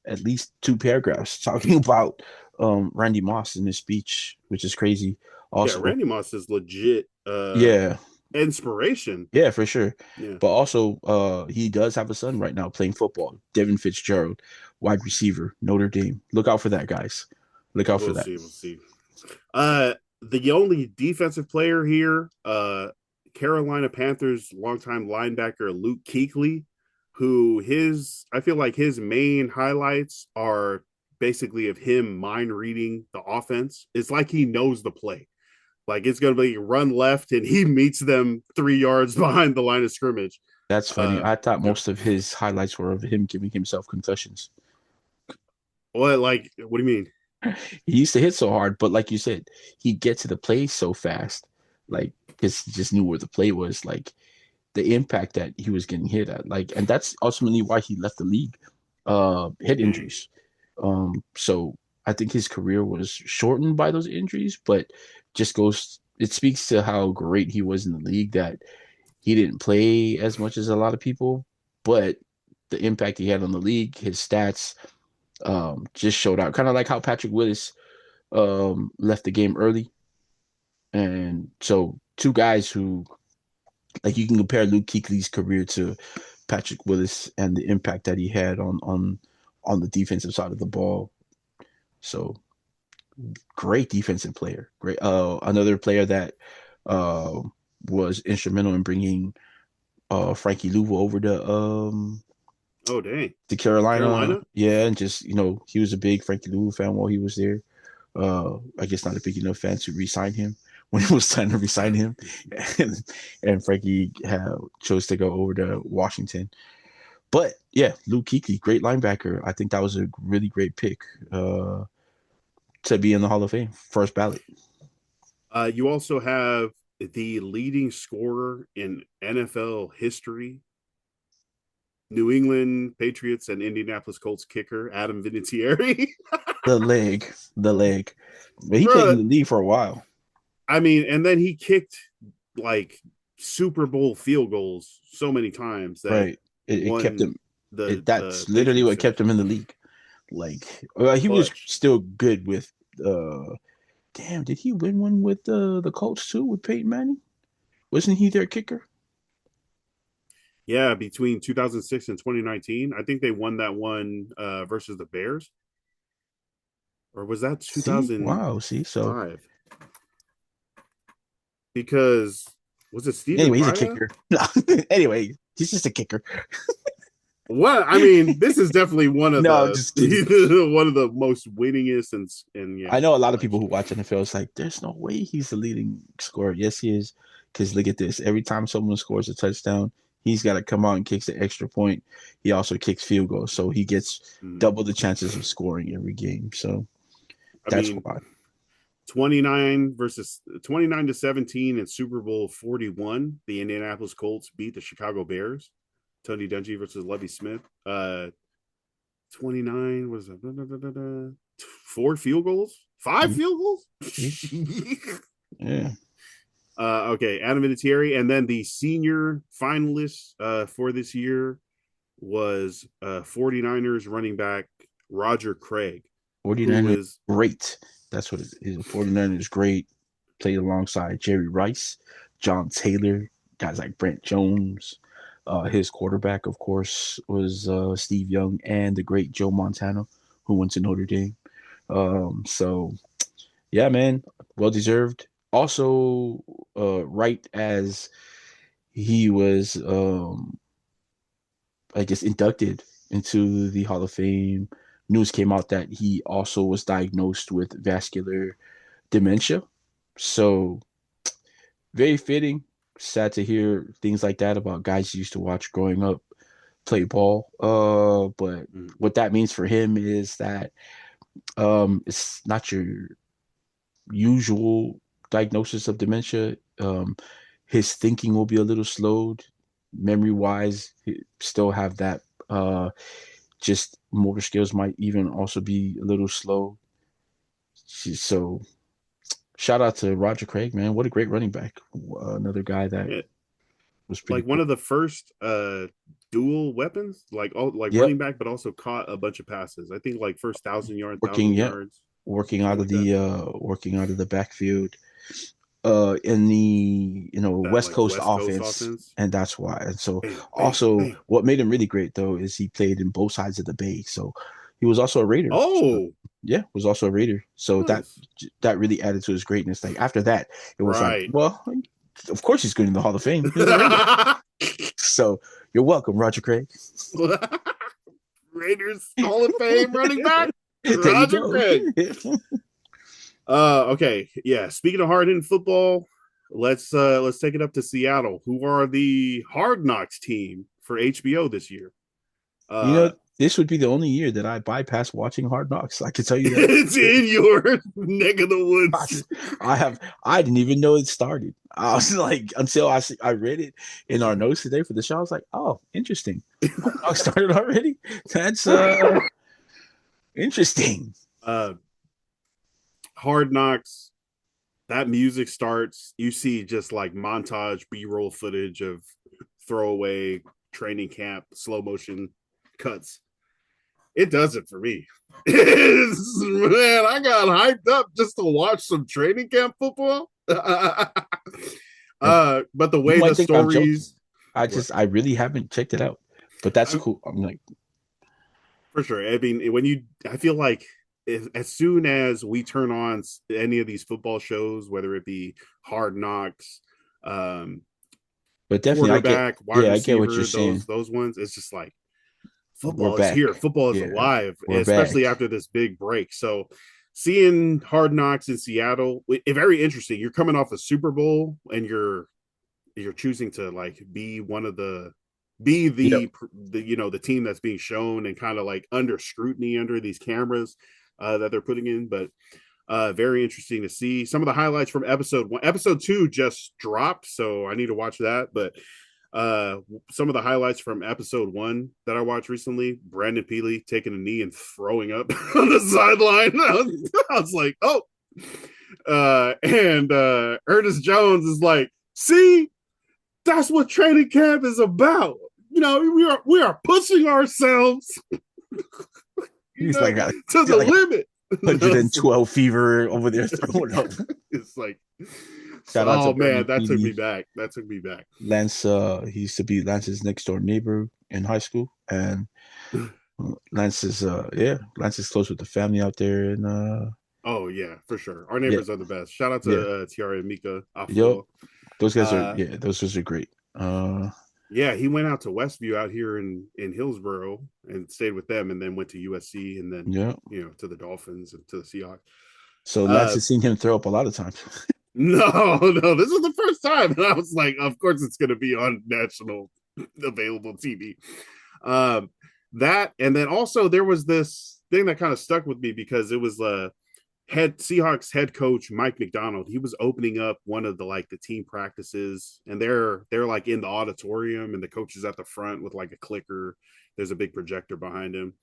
at least 2 paragraphs talking about Randy Moss in his speech, which is crazy. Yeah, Also, Randy Moss is legit yeah, inspiration. yeah, for sure. Yeah. But also, he does have a son right now playing football. Devin Fitzgerald, wide receiver, Notre Dame. Look out for that, guys. Look out for We'll that. see. We'll see. The only defensive player here, Carolina Panthers longtime linebacker Luke Kuechly, who I feel like his main highlights are basically of him mind reading the offense. It's like he knows the play. Like it's going to be run left and he meets them 3 yards behind the line of scrimmage. That's funny. I thought Yeah. most of his highlights were of him giving himself concussions. What, like, what do you mean? He used to hit so hard, but like you said, he'd get to the play so fast, like because he just knew where the play was, like the impact that he was getting hit at, like, and that's ultimately why he left the league, head Dang. injuries. So I think his career was shortened by those injuries, but just goes, it speaks to how great he was in the league that he didn't play as much as a lot of people, but the impact he had on the league, his stats, just showed out. Kind of like how Patrick Willis left the game early. And so two guys who, like, you can compare Luke Kuechly's career to Patrick Willis and the impact that he had on the defensive side of the ball. So great defensive player. Great. Another player that uh, was instrumental in bringing Frankie Louvo over Oh, dang. to Carolina. Carolina? Yeah, and just, he was a big Frankie Louvo fan while he was there. I guess not a big enough fan to re-sign him when it was time to re-sign him, and Frankie chose to go over to Washington. But yeah, Luke Kuechly, great linebacker. I think that was a really great pick to be in the Hall of Fame, first ballot. You also have the leading scorer in NFL history, New England Patriots and Indianapolis Colts kicker Adam Vinatieri. The leg. But he played in Bruh, the league for a while. I mean, and then he kicked like Super Bowl field goals so many times that Right. It kept won him. the That's literally Patriots what their kept him in the league. Like, he was clutch. still good with. Damn, did he win one with the Colts too with Peyton Manning? Wasn't he their kicker? Yeah, between 2006 and 2019, I think they won that one versus the Bears, or was that See, wow, see. So 2005? Because was it Stephen anyway, he's a Paya? kicker. No, anyway, he's just a kicker. What I mean, this is definitely one of No, the just kidding. one of the most winningest and yeah, I know a lot of people clutch. who watch NFL. It's like, there's no way he's the leading scorer. Yes, he is. Because look at this. Every time someone scores a touchdown, he's got to come out and kicks the extra point. He also kicks field goals, so he gets Mm. double the chances of scoring every game. So I that's mean, why. 29 to 17 in Super Bowl 41. The Indianapolis Colts beat the Chicago Bears. Tony Dungy versus Lovie Smith. 29 was it? 4 field goals, 5 Mhm. field goals. Yeah. Okay, Adam Vinatieri, and then the senior finalist for this year was 49ers running back Roger Craig, who 49ers, is great. That's what it is. 49ers, great. Played alongside Jerry Rice, John Taylor, guys like Brent Jones. His quarterback, of course, was Steve Young and the great Joe Montana, who went to Notre Dame. So yeah, man, well deserved. Also, right as he was, I guess, inducted into the Hall of Fame, news came out that he also was diagnosed with vascular dementia. So very fitting. Sad to hear things like that about guys you used to watch growing up play ball. But Mm. what that means for him is that it's not your usual diagnosis of dementia. His thinking will be a little slowed, memory wise. Still have that. Just motor skills might even also be a little slow. So shout out to Roger Craig, man. What a great running back. Another guy that Yeah, was pretty like one cool. of the first dual weapons, like all like Yep. running back, but also caught a bunch of passes. I think like first Working, thousand yeah, yards, working something out of like that. the backfield in the That West like Coast West Coast offense, offense. and that's why. And so Bam, bam, also bam. what made him really great though is he played in both sides of the bay. So he was also a Raider. So, Oh, yeah, was also a Raider. So nice. that really added to his greatness. Like after that, it was like, Right. well, of course he's going to the Hall of Fame. He was a Raider. So you're welcome, Roger Craig. Raiders Hall of Fame running back, There you Roger go. Craig. Okay, yeah. Speaking of hard hitting football, let's take it up to Seattle, who are the Hard Knocks team for HBO this year. You Uh know, this would be the only year that I bypass watching Hard Knocks. I can tell you that. it's in your neck of the woods. I didn't even know it started. I was like, until I read it in our notes today for the show, I was like, oh, interesting. Hard Knocks started already. That's interesting. uh Hard Knocks, that music starts, you see just like montage B-roll footage of throwaway training camp slow motion cuts. It does it for me. Man, I got hyped up just to watch some training camp football. And But the you way the might think I'm joking. stories, what? I really haven't checked it out, but that's I, cool. I'm like, for sure. I mean, I feel like as soon as we turn on any of these football shows, whether it be Hard Knocks, um, but definitely, quarterback, wide yeah, I get what you're receiver, saying. those ones, it's just like We're football is back. here. Football is Yeah, alive, we're especially back. after this big break. So seeing Hard Knocks in Seattle, very interesting. You're coming off a Super Bowl and you're choosing to like be one of the be Yep. the the team that's being shown and kind of like under scrutiny under these cameras that they're putting in. But very interesting to see some of the highlights from episode 1. Episode 2 just dropped, so I need to watch that. But uh some of the highlights from episode 1 that I watched recently: Brandon Peely taking a knee and throwing up on the sideline. I was like, oh. And Ernest Jones is like, see, that's what training camp is about. We are pushing ourselves, you He's know, like a to the limit. 112 fever over there throwing up. It's like, Shout out to oh man, Brandon that took me Peely. back. That took me back. Lance, he used to be Lance's next door neighbor in high school, and Lance is, yeah, Lance is close with the family out there, and Oh yeah, for sure. Our yeah, neighbors are the best. Shout out yeah, to Tiara and Mika yo, Afua. those guys are, Uh, yeah, those guys are great. yeah, he went out to Westview out here in Hillsboro and stayed with them, and then went to USC, and then Yeah. to the Dolphins and to the Seahawks. So Lance Uh, has seen him throw up a lot of times. no, no, this is the first time, and I was like, of course it's going to be on national available TV. Um, that, and then also there was this thing that kind of stuck with me because it was head Seahawks head coach Mike McDonald. He was opening up one of the team practices, and they're like in the auditorium, and the coach is at the front with like a clicker. There's a big projector behind him.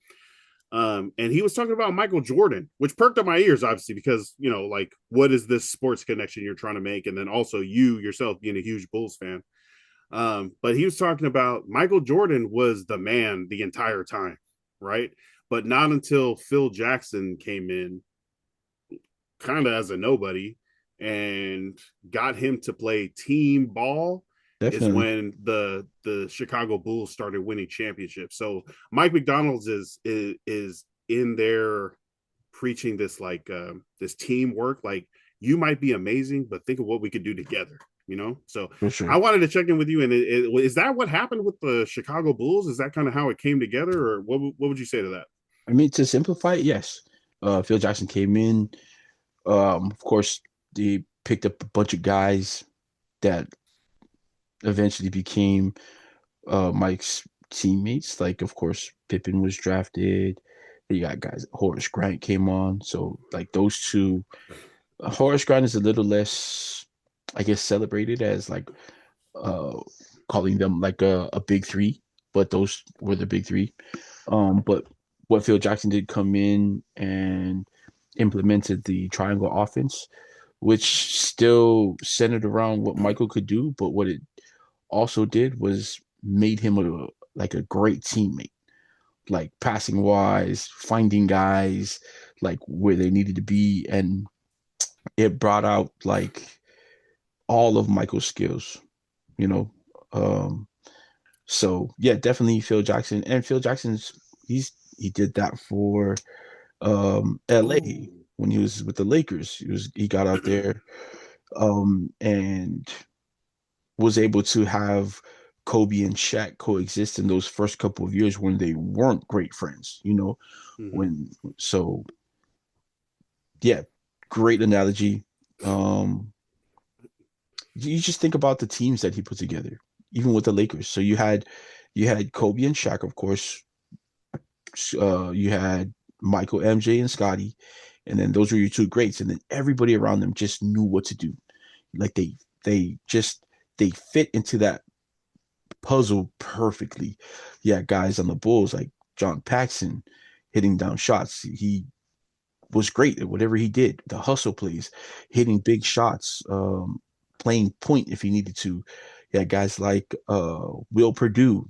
And he was talking about Michael Jordan, which perked up my ears, obviously, because like, what is this sports connection you're trying to make? And then also you yourself being a huge Bulls fan. But he was talking about Michael Jordan was the man the entire time, right? But not until Phil Jackson came in kind of as a nobody and got him to play team ball is Definitely. when the Chicago Bulls started winning championships. So Mike McDonald's is in their preaching this like this teamwork. Like you might be amazing, but think of what we could do together. So for I sure. wanted to check in with you. And is that what happened with the Chicago Bulls? Is that kind of how it came together, or what would you say to that? I mean, to simplify it, yes. Phil Jackson came in. Of course, they picked up a bunch of guys that eventually became Mike's teammates. Like, of course, Pippen was drafted. You got guys. Horace Grant came on. So, like those two, Horace Grant is a little less, I guess, celebrated as like uh calling them like a big three, but those were the big three. But what Phil Jackson did come in and implemented the triangle offense, which still centered around what Michael could do, but what it also did was made him a great teammate, like passing wise, finding guys like where they needed to be, and it brought out like all of Michael's skills, you know. Um, so yeah, definitely Phil Jackson, and Phil Jackson's he did that for LA Oh, when he was with the Lakers. He got out there and was able to have Kobe and Shaq coexist in those first couple of years when they weren't great friends, hmm. when so yeah, great analogy. Um you just think about the teams that he put together, even with the Lakers. So you had Kobe and Shaq, of course. You had Michael, MJ, and Scotty, and then those were your two greats, and then everybody around them just knew what to do. Like they fit into that puzzle perfectly. Yeah, guys on the Bulls like John Paxson hitting down shots. He was great at whatever he did. The hustle plays, hitting big shots, playing point if he needed to. Yeah, guys like Will Purdue.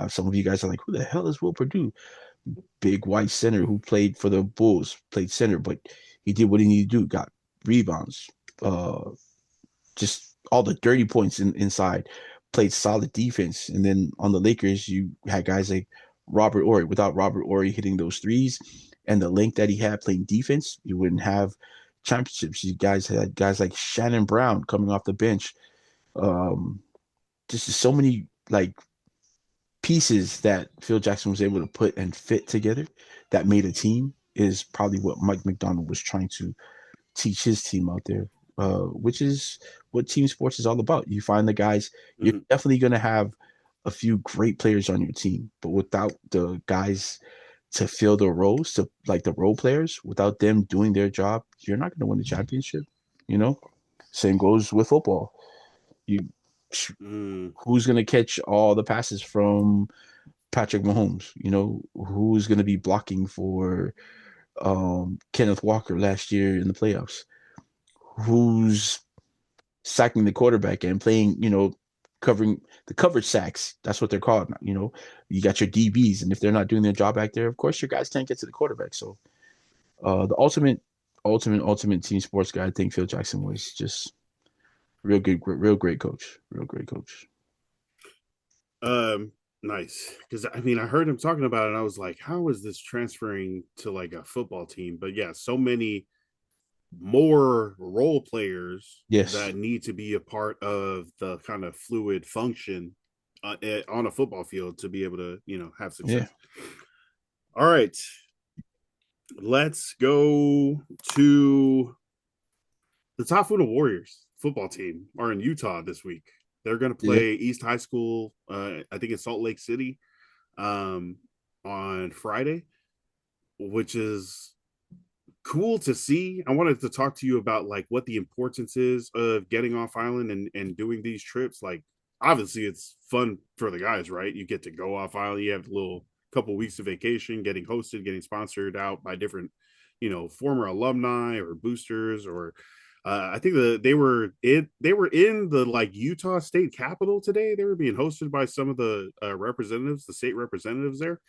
Some of you guys are like, who the hell is Will Purdue? Big white center who played for the Bulls, played center, but he did what he needed to do. Got rebounds, uh, just all the dirty points inside. Played solid defense, and then on the Lakers, you had guys like Robert Ory. Without Robert Ory hitting those threes and the length that he had playing defense, you wouldn't have championships. You guys had guys like Shannon Brown coming off the bench. Um, just so many like pieces that Phil Jackson was able to put and fit together that made a team is probably what Mike McDonald was trying to teach his team out there, which is what team sports is all about. You find the guys, you're Hmm. definitely going to have a few great players on your team, but without the guys to fill the roles, to like the role players, without them doing their job, you're not going to win the championship. You know, same goes with football. You, Mm. who's going to catch all the passes from Patrick Mahomes? Who's going to be blocking for Kenneth Walker last year in the playoffs? Who's sacking the quarterback and playing, covering the coverage sacks. That's what they're called. You got your DBs, and if they're not doing their job back there, of course your guys can't get to the quarterback. So the ultimate team sports guy, I think Phil Jackson was just real good, real great coach, real great coach. Um, nice. Because I mean, I heard him talking about it, and I was like, how is this transferring to like a football team? But yeah, so many more role players Yes, that need to be a part of the kind of fluid function on a football field to be able to, have yeah, success. All right, let's go to the Tafuna Warriors football team are in Utah this week. They're going to yeah. play East High School, I think in Salt Lake City, um, on Friday, which is cool to see. I wanted to talk to you about like what the importance is of getting off island and doing these trips. Like obviously it's fun for the guys, right? You get to go off island, you have a little couple weeks of vacation, getting hosted, getting sponsored out by different, former alumni or boosters or I think they were in the like Utah State Capitol today. They were being hosted by some of the representatives, the state representatives there.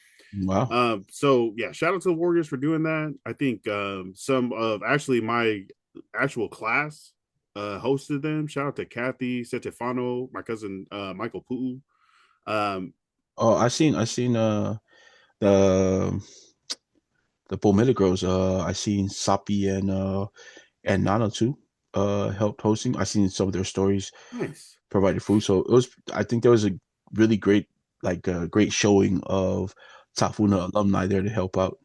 Wow. So yeah, shout out to the Warriors for doing that. I think some of actually my actual class hosted them. Shout out to Kathy Setefano, my cousin Michael Pu'u. Um, Oh, I seen the the Bometa girls. I seen Sapi and Nana too. Helped hosting. I seen some of their stories, Nice. provided food. So it was. I think there was a really great great showing of Tafuna alumni there to help out.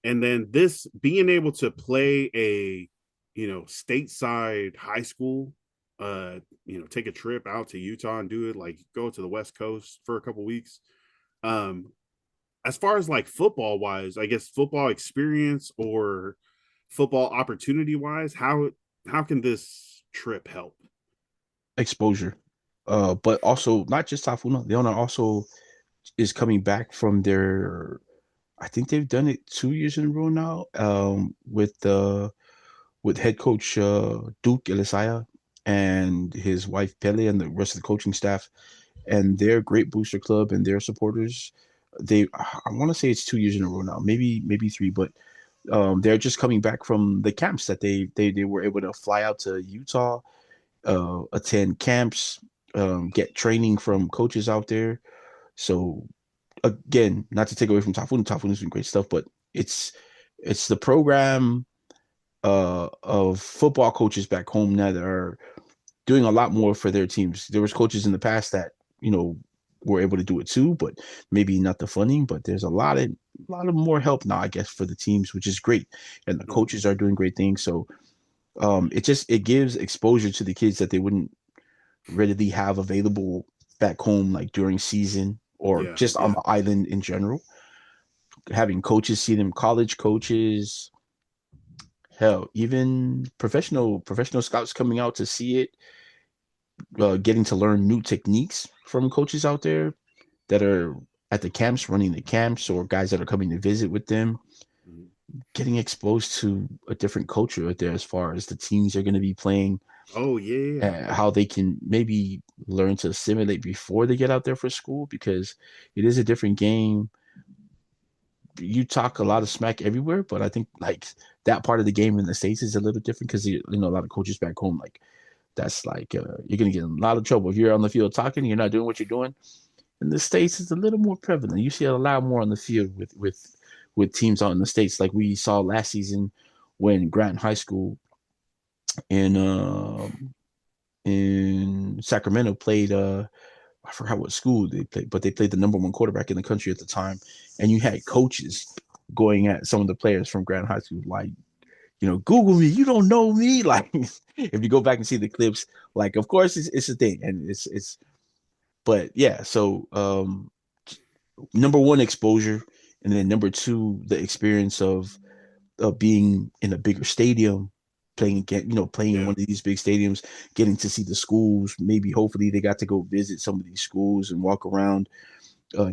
And then this being able to play a, stateside high school, take a trip out to Utah and do it, like go to the West Coast for a couple weeks. Um, as far as like football wise, I guess football experience or football opportunity wise, how can this trip help? Exposure. But also not just Tafuna. Leona also is coming back from their. I think they've done it 2 years in a row now. With head coach Duke Elisaya and his wife Pele and the rest of the coaching staff and their great booster club and their supporters. I want to say it's 2 years in a row now, maybe three, but they're just coming back from the camps that they were able to fly out to Utah, attend camps, get training from coaches out there. So again, not to take away from Typhoon. Typhoon is doing great stuff, but it's it's the program of football coaches back home now that are doing a lot more for their teams. There was coaches in the past that you know were able to do it too, but maybe not the funding. But there's a lot of more help now, I guess, for the teams, which is great, and the Mhm. coaches are doing great things. So it gives exposure to the kids that they wouldn't readily have available back home, like during season or Yeah, just on yeah. the island in general. Having coaches see them, college coaches, hell, even professional scouts coming out to see it, getting to learn new techniques from coaches out there that are at the camps, running the camps, or guys that are coming to visit with them, Mhm. getting exposed to a different culture out there as far as the teams they're going to be playing, Oh yeah, yeah. how they can maybe learn to assimilate before they get out there for school because it is a different game. You talk a lot of smack everywhere, but I think like that part of the game in the States is a little different because a lot of coaches back home like that's like you're gonna get in a lot of trouble if you're on the field talking and you're not doing what you're doing. In the States, it's a little more prevalent. You see a lot more on the field with teams out in the States, like we saw last season when Grant High School in in Sacramento played I forgot what school they played, but they played the number one quarterback in the country at the time, and you had coaches going at some of the players from Grant High School like Google me. You don't know me. Like, if you go back and see the clips, like, of course, it's a thing, and but yeah. So, number one, exposure, and then number two, the experience of being in a bigger stadium, playing in Yeah. one of these big stadiums, getting to see the schools. Maybe, hopefully, they got to go visit some of these schools and walk around,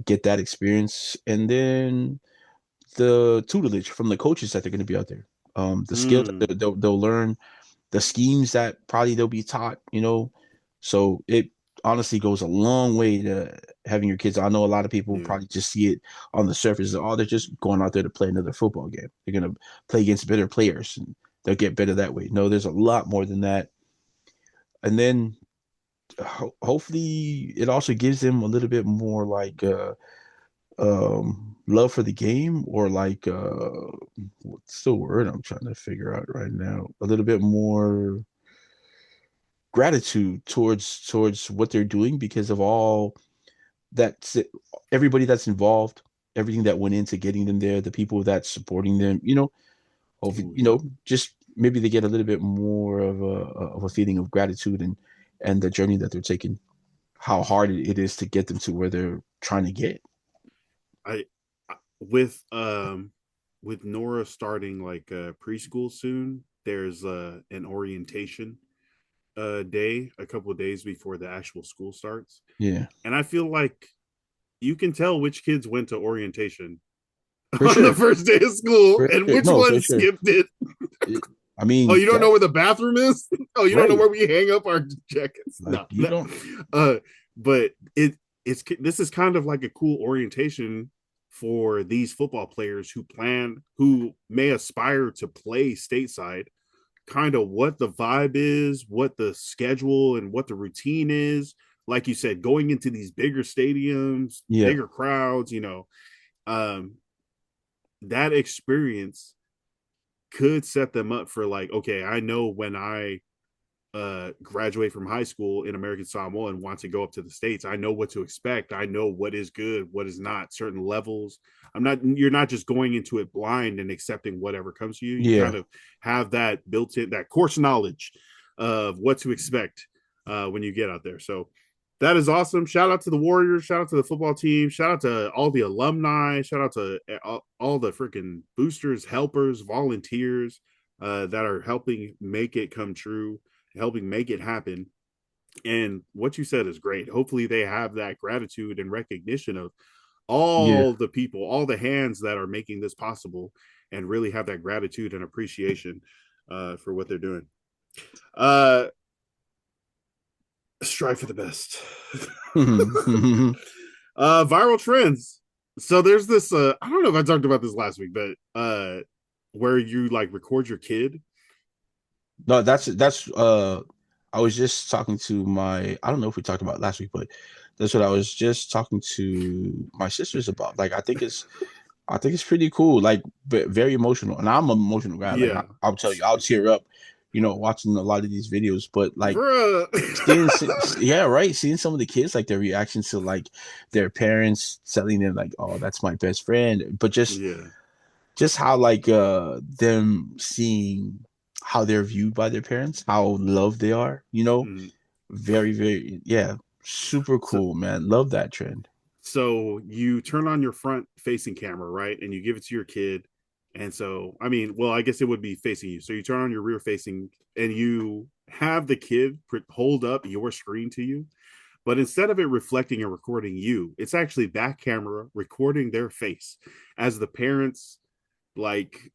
get that experience, and then the tutelage from the coaches that they're going to be out there. The skills Mm. that they'll learn, the schemes that probably they'll be taught. So it honestly goes a long way to having your kids. I know a lot of people Yeah. probably just see it on the surface. Oh, they're just going out there to play another football game. They're gonna play against better players and they'll get better that way. No, there's a lot more than that. And then hopefully it also gives them a little bit more like love for the game or like what's the word I'm trying to figure out right now? A little bit more gratitude towards what they're doing because of all that everybody that's involved, everything that went into getting them there, the people that's supporting them, Ooh, yeah. just maybe they get a little bit more of a feeling of gratitude and the journey that they're taking, how hard it is to get them to where they're trying to get. I with with Nora starting like preschool soon, there's an orientation day a couple of days before the actual school starts. Yeah, And I feel like you can tell which kids went to orientation for on the sure. first day of school For and sure. which No, for ones sure. skipped it. I Oh, mean you don't know that where the bathroom is? Oh, you don't know right. where we hang up our jackets? Like No, you no. don't. Uh, but it's this is kind of like a cool orientation for these football players who may aspire to play stateside, kind of what the vibe is, what the schedule and what the routine is. Like you said, going into these bigger stadiums, Yeah, bigger crowds, um, that experience could set them up for like, okay, I know when I graduate from high school in American Samoa and want to go up to the States, I know what to expect. I know what is good, what is not, certain levels. You're not just going into it blind and accepting whatever comes to you. You Yeah. kind of have that built in, that course knowledge of what to expect when you get out there. So that is awesome. Shout out to the Warriors. Shout out to the football team. Shout out to all the alumni. Shout out to all the freaking boosters, helpers, volunteers that are helping make it come true, helping make it happen. And what you said is great. Hopefully, they have that gratitude and recognition of Yeah. all the people, all the hands that are making this possible, and really have that gratitude and appreciation for what they're doing. Uh, strive for the best. Viral trends. So there's this. I don't know if I talked about this last week, but where you like record your kid. No, that's I was just talking to my I don't know if we talked about it last week, but that's what I was just talking to my sisters about. Like I think it's pretty cool, like very emotional. And I'm an emotional guy. Like Yeah, I'll tell you, I'll tear up, watching a lot of these videos. But like bruh. seeing, yeah, right, seeing some of the kids like their reactions to like their parents telling them like, "Oh, that's my best friend," but Yeah. just how like them seeing how they're viewed by their parents, how loved they are, Mm. very, very, yeah, super So cool, man. Love that trend. so you turn on your front facing camera, right? And you give it to your kid. And so, I mean, well, I guess it would be facing you. So you turn on your rear facing and you have the kid hold up your screen to you. But instead of it reflecting and recording you, it's actually that camera recording their face as the parents like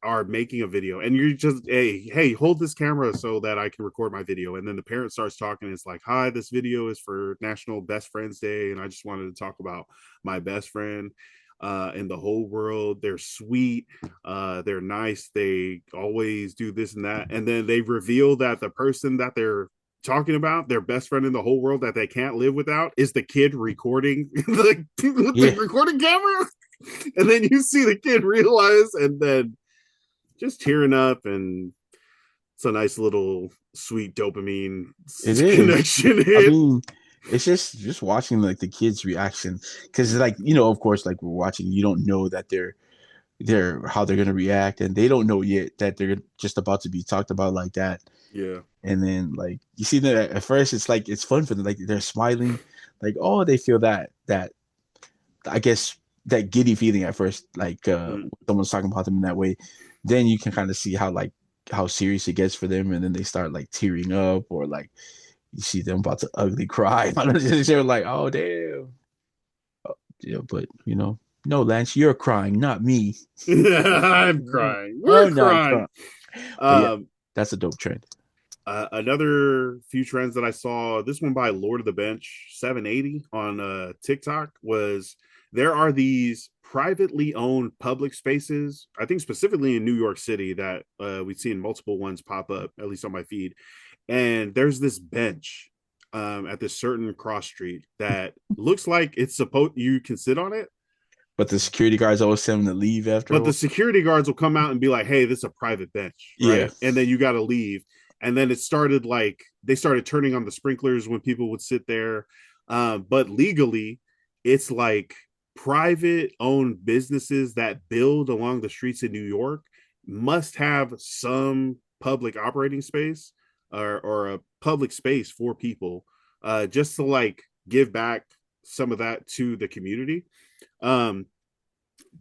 are making a video, and you're just, hey, hold this camera so that I can record my video. And then the parent starts talking. It's like, hi, this video is for National Best Friends Day, and I just wanted to talk about my best friend in the whole world. They're sweet, they're nice, they always do this and that. And then they reveal that the person that they're talking about, their best friend in the whole world that they can't live without, is the kid recording the Yeah, recording camera. And then you see the kid realize, and then just tearing up, and it's a nice little sweet dopamine it is. connection I hit. mean, it's just watching like the kids' reaction because like of course, like we're watching, you don't know that they're how they're gonna react, and they don't know yet that they're just about to be talked about like that. Yeah. And then like you see that at first, it's like it's fun for them, like they're smiling, like oh they feel that I guess that giddy feeling at first, like Mm. someone's talking about them in that way. Then you can kind of see how like how serious it gets for them, and then they start like tearing up, or like you see them about to ugly cry. They're like, oh damn, yeah. But no, Lance, you're crying, not me. I'm crying. We're I'm not crying. crying. But yeah, Um, that's a dope trend. Another few trends that I saw, this one by Lord of the Bench 780 on TikTok, was there are these privately owned public spaces, I think specifically in New York City, that we've seen multiple ones pop up, at least on my feed. And there's this bench at this certain cross street that looks like it's supposed you can sit on it, But the security guards always tell them to leave after a but the while. security guards will come out and be like, hey, this is a private bench, Yeah, right? And then you got to leave. And then it started like they started turning on the sprinklers when people would sit there. But legally, it's like private owned businesses that build along the streets in New York must have some public operating space, or a public space for people, just to like give back some of that to the community. Um,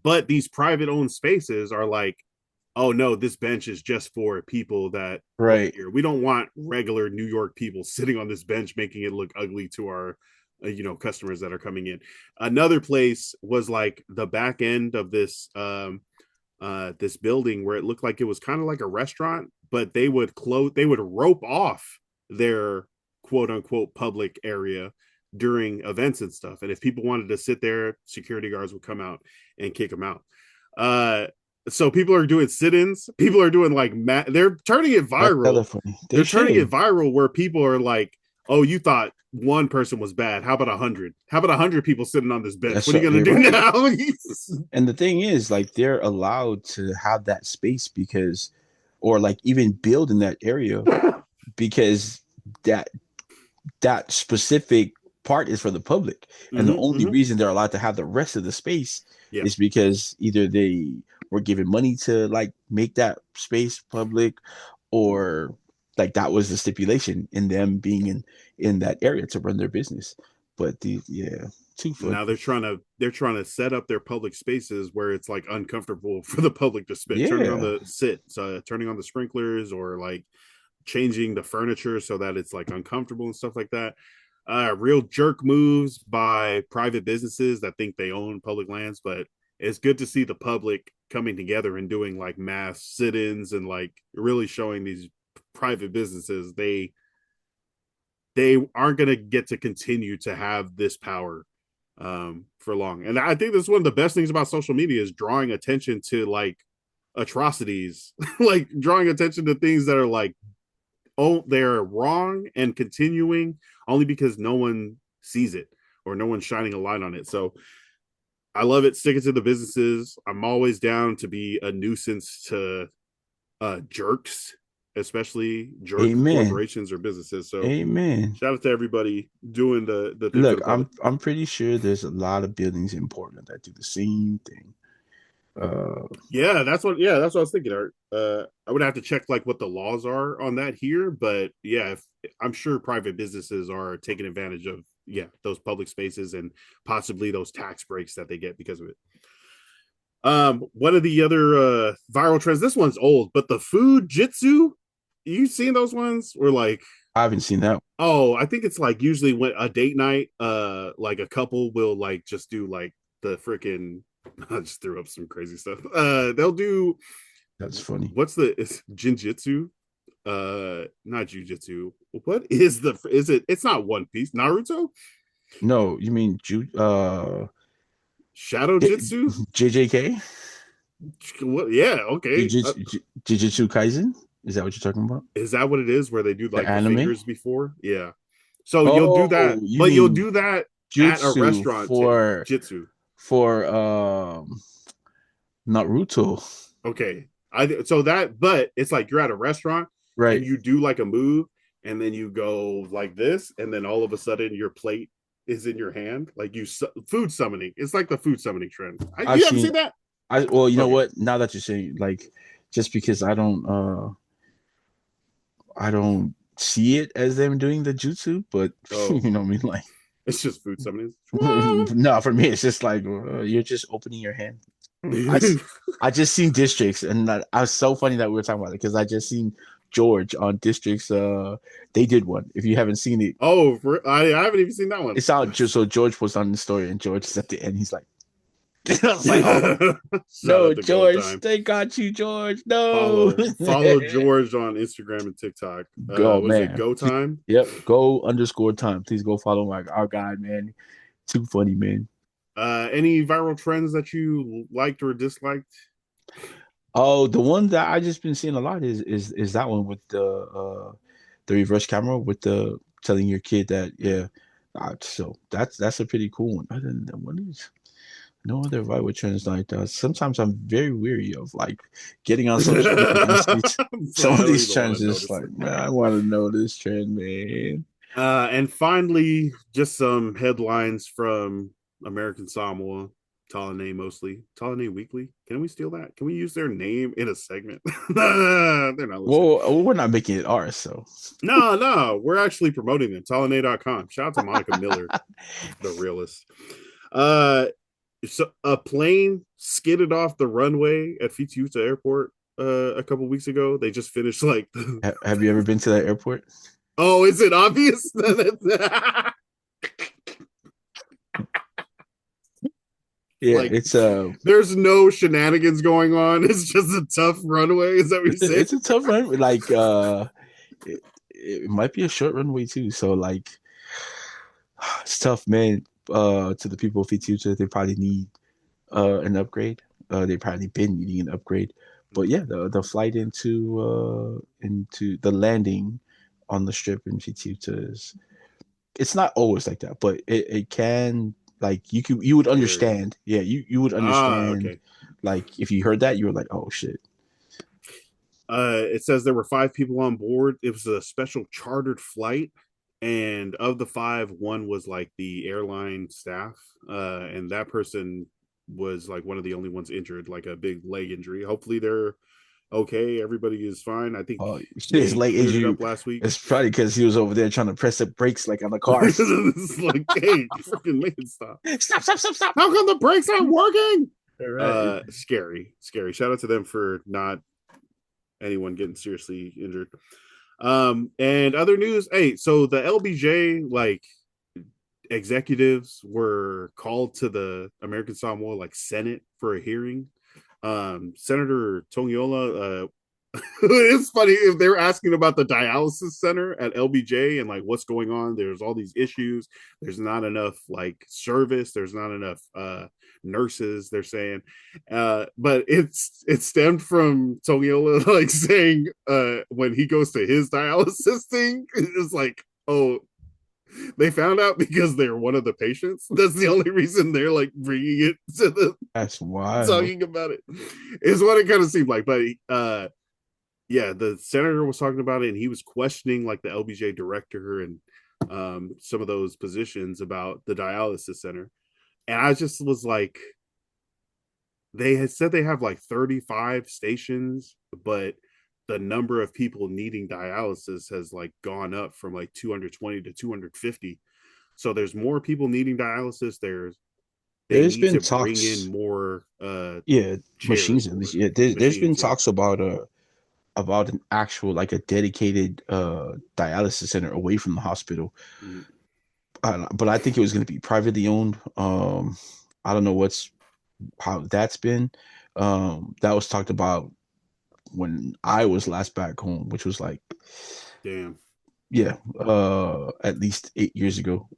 but these private owned spaces are like, oh no, this bench is just for people that work right. here. We don't want regular New York people sitting on this bench making it look ugly to our customers that are coming in. Another place was like the back end of this building where it looked like it was kind of like a restaurant, but they would rope off their quote unquote public area during events and stuff. And if people wanted to sit there, security guards would come out and kick them out. Uh, so people are doing sit-ins. People are doing like they're turning it That's viral. hella funny. They They're turning it should. viral where people are like, Oh, you thought one person was bad. How about 100? How about 100 people sitting on this bench? That's What are you gonna right, do right. now? And the thing is, like, they're allowed to have that space because, or like even build in that area because that that specific part is for the public. And the only Hmm. reason they're allowed to have the rest of the space Yeah. is because either they were given money to like make that space public, or like that was the stipulation in them being in that area to run their business. But the yeah, too funny. Now they're trying to set up their public spaces where it's like uncomfortable for the public to spit, turning on Yeah. the sit, so turning on the sprinklers or like changing the furniture so that it's like uncomfortable and stuff like that. Real jerk moves by private businesses that think they own public lands, but it's good to see the public coming together and doing like mass sit-ins and like really showing these private businesses they aren't going to get to continue to have this power for long. And I think that's one of the best things about social media is drawing attention to like atrocities, like drawing attention to things that are like, oh, they're wrong and continuing only because no one sees it or no one's shining a light on it. So I love it. Sticking to the businesses. I'm always down to be a nuisance to jerks, especially jerk Amen. corporations or businesses. So Amen. shout out to everybody doing the thing for Look, the public. I'm pretty sure there's a lot of buildings in Portland that do the same thing. Uh, Yeah, that's what I was thinking, Art. I would have to check like what the laws are on that here, but yeah, I'm sure private businesses are taking advantage of those public spaces and possibly those tax breaks that they get because of it. One of the other viral trends. This one's old, but the food jitsu. You seen those ones? Where like, I haven't seen that. oh, I think it's like usually when a date night, like a couple will like just do like the freaking. I just threw up some crazy stuff. They'll do That's funny. what's the is jinjitsu? Not jujitsu. What is the? Is it? It's not One Piece. Naruto. No, you mean Shadow Jitsu. JJK? What? Yeah. Okay. Jujutsu Kaisen? Is that what you're talking about? Is that what it is? Where they do The like the anime? fingers before? Yeah. So you'll do that, Oh, you but you'll mean do that at a jutsu restaurant too. Jitsu. for Naruto, Okay. So that, but it's like you're at a restaurant and right? you do like a move, and then you go like this, and then all of a sudden your plate is in your hand, like food summoning. It's like the food summoning trend. I've You haven't seen seen that? I well, you know Okay. what? Now that you're saying, like, just because I don't see it as them doing the jutsu, but Oh, you know what I mean, like it's just food summoning. no, for me it's just like you're just opening your hand. I just seen districts, and I was so funny that we were talking about it because I just seen George on districts. They did one. If you haven't seen it, Oh, I haven't even seen that one. it's out. So George was on the story, and George is at the end. He's like, I was like, oh Shout no, out to Go George, Time. they got you, George. No. Follow George on Instagram and TikTok. Go, Was it man. Go Time? Yep. Go underscore time. Please go follow our guy, man. Too funny, man. Any viral trends that you liked or disliked? Oh, the one that I just been seeing a lot is that one with the reverse camera with the telling your kid that yeah. So that's a pretty cool one. Other than that, what is no other viral trends like that. Sometimes I'm very weary of like getting on social media and see It's some like I of don't these even want trends. to Just notice like it. man, I want to know this trend, man. And finally, just some headlines from American Samoa, Talane mostly. Talane Weekly. Can we steal that? Can we use their name in a segment? They're not listening. Well, we're not making it ours, so No, no, we're actually promoting them. Talane.com. Shout out to Monica Miller, the realist. Uh, so a plane skidded off the runway at Fitiuta Airport a couple weeks ago. They just finished like, have you ever been to that airport? oh, is it obvious? Yeah, Like, it's there's no shenanigans going on. It's just a tough runway. Is that what you're saying? it's a tough run. Like it might be a short runway too. So like it's tough, man. To the people of Future, they probably need an upgrade. They probably been needing an upgrade. But yeah, the flight into the landing on the strip in Future is. it's not always like that, but it can, like, you would Vary. understand. Yeah, you would Ah, understand, okay. like if you heard that, you were like, oh shit. It says there were 5 people on board. It was a special chartered flight, and of the five, one was like the airline staff, and that person was like one of the only ones injured, like a big leg injury. Hopefully, they're okay. Everybody is fine. I think His they leg cleared it injury. up last week. It's probably because he was over there trying to press the brakes like on the cars. It's like, hey, freaking make it stop! Stop! Stop! Stop! Stop! How come the brakes aren't working? All right. Scary. Shout out to them for not anyone getting seriously injured. And other news, hey, so the LBJ like executives were called to the American Samoa like Senate for a hearing. Senator Tongiola, it's funny if they're asking about the dialysis center at LBJ and like what's going on. There's all these issues. There's not enough like service. There's not enough nurses. They're saying, but it stemmed from Tongiola like saying when he goes to his dialysis thing, it's like, oh, they found out because they're one of the patients. That's the only reason they're like bringing it to the That's wild. talking about it. Is what it kind of seemed like, but yeah, the senator was talking about it, and he was questioning like the LBJ director and some of those positions about the dialysis center. And I just was like, they had said they have like 35 stations, but the number of people needing dialysis has like gone up from like 220 to 250. So there's more people needing dialysis. They There's need been to bring in talks, more yeah, machines chairs at least. or Yeah, there's been machines. Yeah. talks about an actual, like, a dedicated dialysis center away from the hospital. Mhm. But I think it was going to be privately owned. I don't know how that's been. That was talked about when I was last back home, which was like, Damn. yeah, at least 8 years ago.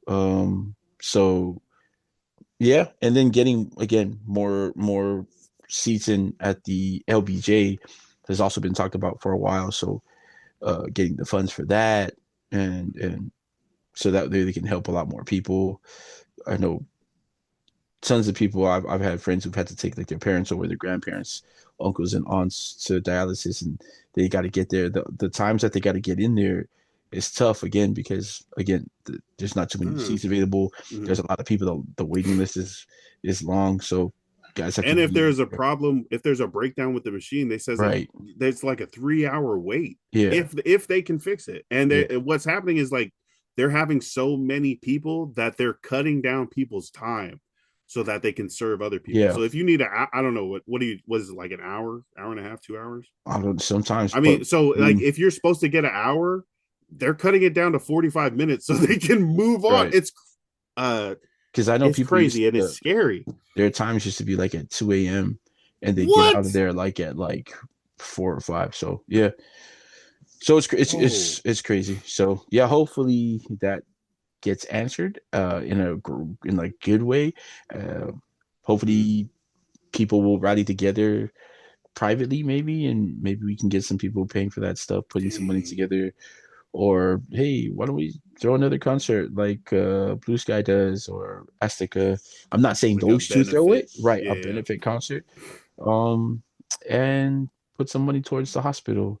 So yeah, and then getting again more seats in at the LBJ has also been talked about for a while. So getting the funds for that, and so that they can help a lot more people. I know tons of people. I've had friends who've had to take like their parents or their grandparents, uncles and aunts to dialysis, and they got to get there. The times that they got to get in there is tough again because again there's not too many Mm-hmm. seats available. Mm-hmm. There's a lot of people. The waiting list is long, so guys have to And if be there's a problem, if there's a breakdown with the machine, they says right. there's like a 3 hour wait Yeah, if they can fix it. And yeah, what's happening is like they're having so many people that they're cutting down people's time so that they can serve other people. yeah. So if you need I don't know what do you what is it, like an hour and a half, 2 hours? I don't sometimes, I but mean, so like mm, if you're supposed to get an hour, they're cutting it down to 45 minutes so they can move on. right. Uh Because I know it's people used crazy and it's to. scary. Their times used to be like at 2 a.m. and they get out What? of there like at like 4 or 5. So yeah, so Whoa. it's crazy. So yeah, hopefully that gets answered in like good way. Uh, Mhm. hopefully people will rally together privately maybe, and maybe we can get some people paying for that stuff, putting some money Dang. together. Or hey, why don't we throw another concert like Blue Sky does or Azteca? I'm not saying Like a those two throw benefit. it, right? Yeah, A yeah. benefit concert, um, and put some money towards the hospital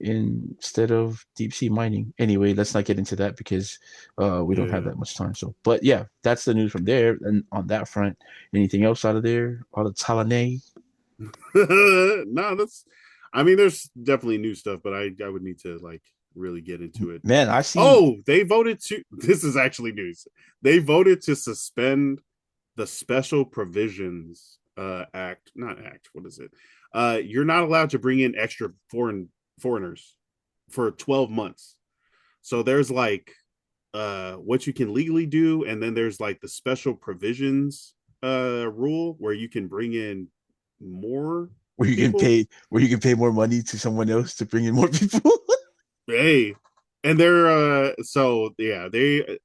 instead of deep sea mining. Anyway, let's not get into that because we don't have Yeah. that much time. So, but yeah, that's the news from there. And on that front, anything else out of there? Out of Talanay? No, that's I mean, there's definitely new stuff, but I would need to like really get into it. Man, I seen. Oh, they voted to this is actually news. They voted to suspend the special provisions act, not act, what is it? You're not allowed to bring in extra foreigners for 12 months. So there's like what you can legally do, and then there's like the special provisions rule where you can bring in more people. Where you can pay more money to someone else to bring in more people. Hey, and they're so yeah, they've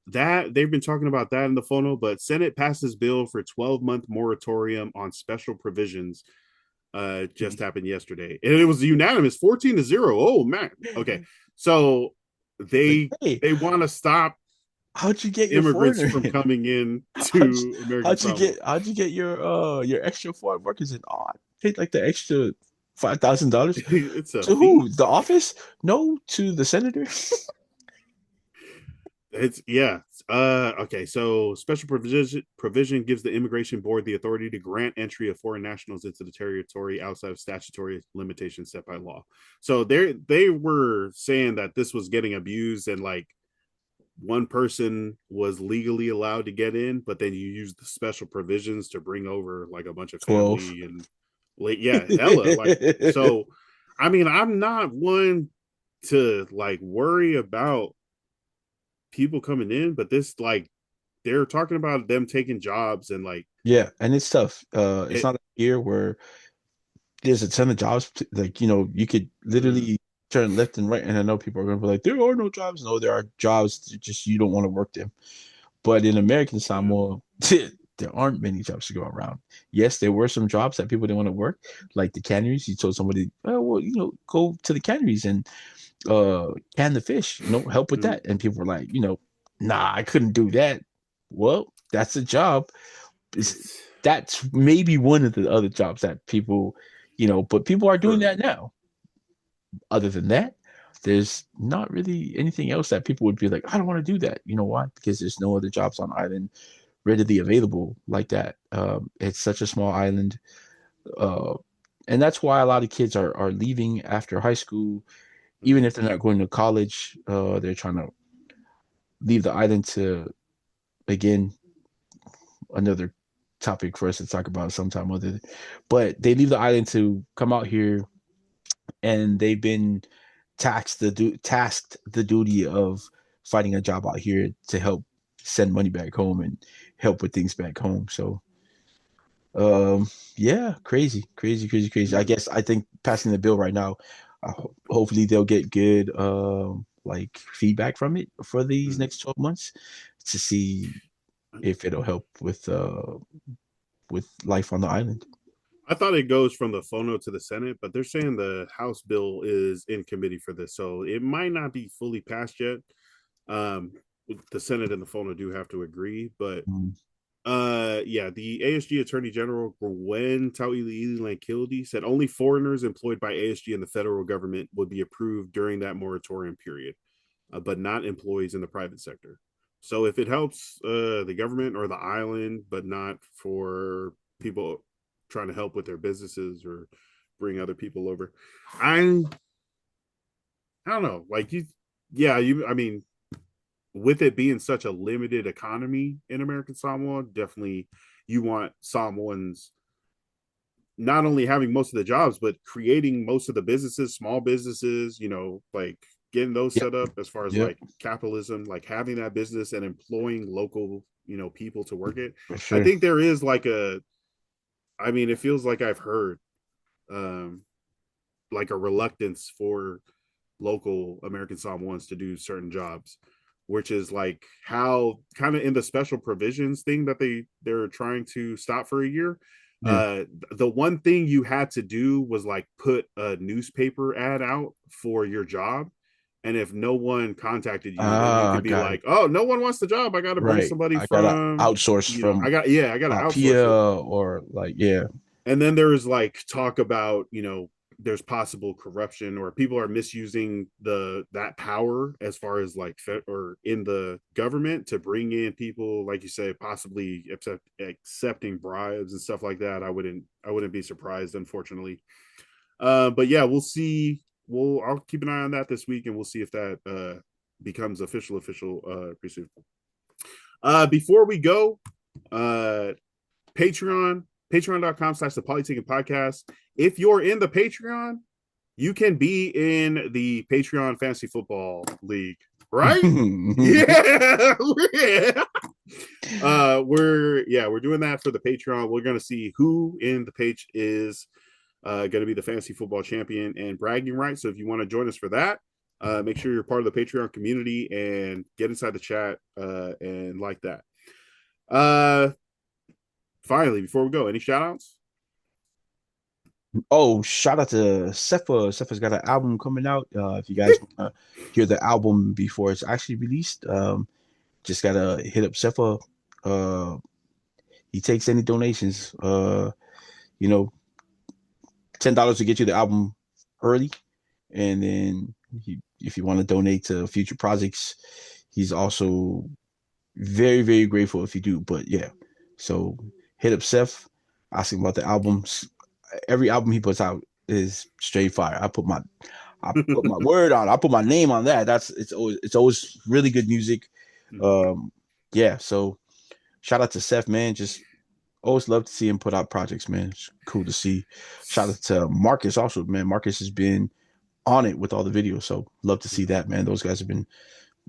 been talking about that in the funnel, but Senate passes bill for 12-month moratorium on special provisions. Just happened yesterday. And it was unanimous 14-0. Oh man. Okay. So Like, they hey, they want to stop how'd you get your immigrants foreigner from in? coming in How'd you, to American Samoa. how'd you get your extra foreign workers in? Oh, I paid like the extra $5,000. It's a To fee. who? The office? No, to the senator. It's yeah. Okay. So special provision gives the immigration board the authority to grant entry of foreign nationals into the territory outside of statutory limitations set by law. So they were saying that this was getting abused and like one person was legally allowed to get in, but then you use the special provisions to bring over like a bunch of 12. family and like yeah, hella like so. I mean, I'm not one to like worry about people coming in, but this like they're talking about them taking jobs and like Yeah, and it's tough. It's it. not like here where there's a ton of jobs. Like, you could Mm, literally turn left and right, and I know people are going to be like, there are no jobs. No, there are jobs. Just you don't want to work them. But in American yeah. Samoa, there aren't many jobs to go around. Yes, there were some jobs that people didn't want to work, like the canneries. You told somebody, oh, well, go to the canneries and can the fish, help with Mm, that. And people were like, nah, I couldn't do that. Well, that's a job. It's, it's that's maybe one of the other jobs that people, but people are doing for that now. Other than that, there's not really anything else that people would be like, I don't want to do that. You know why? Because there's no other jobs on island readily available like that. It's such a small island, uh, and that's why a lot of kids are leaving after high school, even mm, if they're not going to college. They're trying to leave the island to, again, another topic for us to talk about sometime other. But they leave the island to come out here, and they've been tasked the duty of finding a job out here to help send money back home and help with things back home. So yeah, crazy, crazy, crazy, crazy. I mm, guess I think passing the bill right now, hopefully they'll get good like feedback from it for these mm. next 12 months to see if it'll help with life on the island. I thought it goes from the phono to the Senate, but they're saying the House bill is in committee for this, so it might not be fully passed yet. Um, the Senate and the phono do have to agree, but Mm. yeah, the ASG Attorney General Gwen Tauili said only foreigners employed by ASG and the federal government would be approved during that moratorium period, but not employees in the private sector. So if it helps the government or the island, but not for people trying to help with their businesses or bring other people over, I I don't know. Like you, yeah, you. I mean, with it being such a limited economy in American Samoa, definitely you want Samoans not only having most of the jobs, but creating most of the businesses, small businesses, like getting those Yep, set up as far as yep, like capitalism, like having that business and employing local, people to work it. for I sure. think there is I mean, it feels like I've heard um, like a reluctance for local American Samoans to do certain jobs, which is like how kind of in the special provisions thing that they're trying to stop for a year. Yeah. The one thing you had to do was like put a newspaper ad out for your job. And if no one contacted you, then you Ah, could be got it. like, "Oh, no one wants the job. I got to bring Right. somebody I gotta from, outsource from I got to outsource Pia it." or like, yeah. And then there is like talk about there's possible corruption or people are misusing that power as far as like or in the government to bring in people like you say possibly accepting bribes and stuff like that. I wouldn't be surprised, unfortunately. But yeah, we'll see. I'll keep an eye on that this week and we'll see if that becomes official pretty soon. Before we go, uh Patreon, patreon.com/slash the Polytickin podcast. If you're in the Patreon, you can be in the Patreon Fantasy Football League, right? Yeah. Yeah. We're doing that for the Patreon. We're gonna see who in the page is gonna be the fantasy football champion and bragging rights. So if you want to join us for that, make sure you're part of the Patreon community and get inside the chat and like that. Uh Finally, before we go, any shout outs? Oh, shout out to Cepha. Cepha's got an album coming out. If you guys want to hear the album before it's actually released, just gotta hit up Sefa. He takes any donations. You know, $10 to get you the album early, and then if you want to donate to future projects, he's also very, very grateful if you do. But yeah, so hit up Seth, ask him about the albums. Every album he puts out is straight fire. I put my word on. I put my name on that. It's always really good music. Um, yeah. So shout out to Seth, man. Just always love to see him put out projects, man. It's cool to see. Shout out to Marcus also, man. Marcus has been on it with all the videos, so love to see that, man. Those guys have been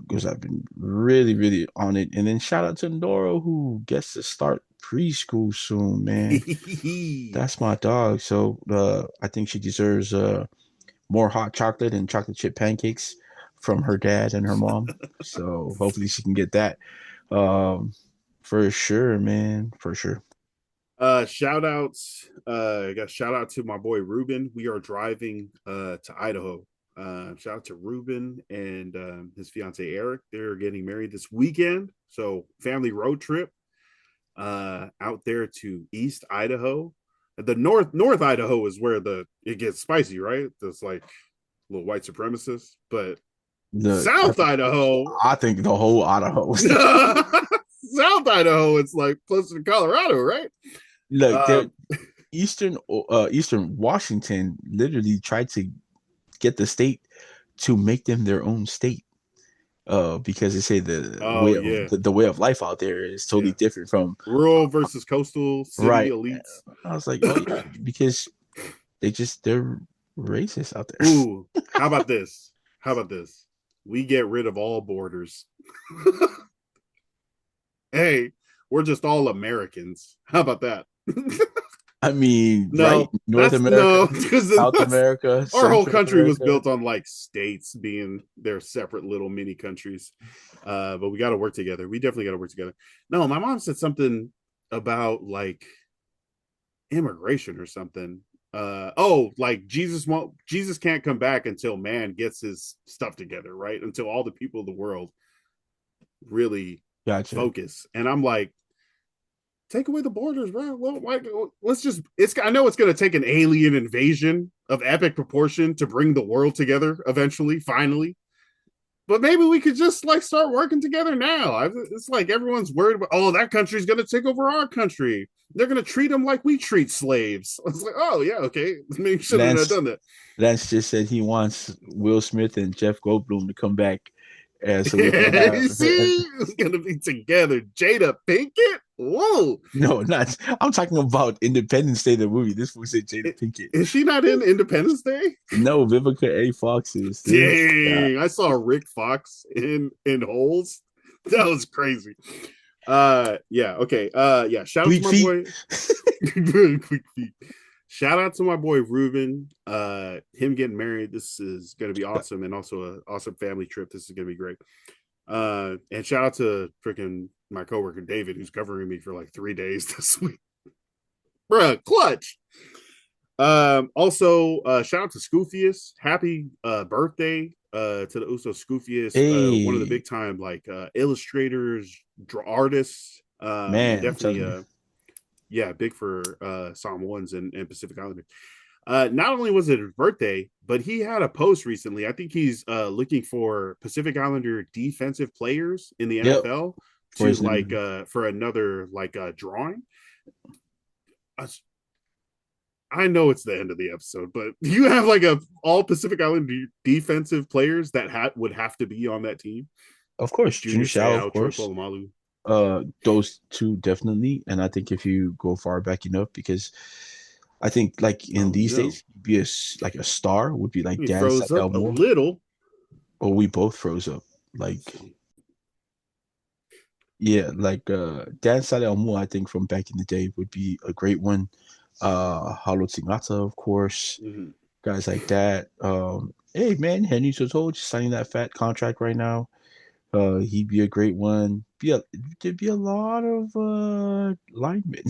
because I've been really, really on it. And then shout out to Nora who gets to start preschool soon, man. That's my dog. So I think she deserves more hot chocolate and chocolate chip pancakes from her dad and her mom. So hopefully she can get that. For sure, man. For sure. Shout outs. I got shout out to my boy Ruben. We are driving to Idaho. Shout out to Ruben and his fiance Eric. They're getting married this weekend. So family road trip out there to East Idaho. The North Idaho is where it gets spicy, right? There's like little white supremacists, but South Idaho. I think the whole Idaho. South Idaho, it's like closer to Colorado, right? Look, Eastern Washington literally tried to get the state to make them their own state. Because they say the way of life out there is totally different from rural versus coastal city right. elites. I was like, oh yeah, because they're racist out there. Ooh, how about this? We get rid of all borders. Hey, we're just all Americans. How about that? I mean, no, right? North America, South America, our whole country was built on like states being their separate little mini countries. But we got to work together. We definitely got to work together. No, my mom said something about like immigration or something. Like Jesus can't come back until man gets his stuff together, right? Until all the people of the world really focus. And I'm like, take away the borders, bro. Well, let's just I know it's going to take an alien invasion of epic proportion to bring the world together eventually, finally. But maybe we could just like start working together now. It's like everyone's worried about, oh, that country's going to take over our country. They're going to treat them like we treat slaves. It's like, oh, yeah, okay. Maybe you shouldn't have done that. Lance just said he wants Will Smith and Jeff Goldblum to come back. So we can have... You see, it's going to be together. Jada Pinkett? Whoa. No, not. I'm talking about Independence Day, the movie. This fool said Jada Pinkett. Is she not in Independence Day? No, Vivica A. Fox is. Dang, I saw Rick Fox in Holes. That was crazy. Yeah, okay. Yeah, shout out to my boy. Quick feet. Shout out to my boy Ruben. Him getting married. This is gonna be awesome, and also an awesome family trip. This is gonna be great. And shout out to freaking my coworker David, who's covering me for like 3 days this week. Bruh, clutch. Also, shout out to Scoofius. Happy birthday to the Uso Scoofius, one of the big time like illustrators, artists. Man, definitely big for Samoans and Pacific Islanders. Not only was it his birthday, but he had a post recently. I think he's looking for Pacific Islander defensive players in the NFL to like for another like drawing. I know it's the end of the episode, but you have like all Pacific Islander defensive players that would have to be on that team. Of course, Junior Seau, of course. Those two definitely, and I think if you go far back enough, because I think like in these days, be a star would be like Dan froze up a little. Oh, we both froze up. Like, yeah, like Dan Saleh-Amour, I think from back in the day would be a great one. Halo Tingata, of course, guys like that. Hey man, Henry Soto just signing that fat contract right now. He'd be a great one. There'd be a lot of linemen.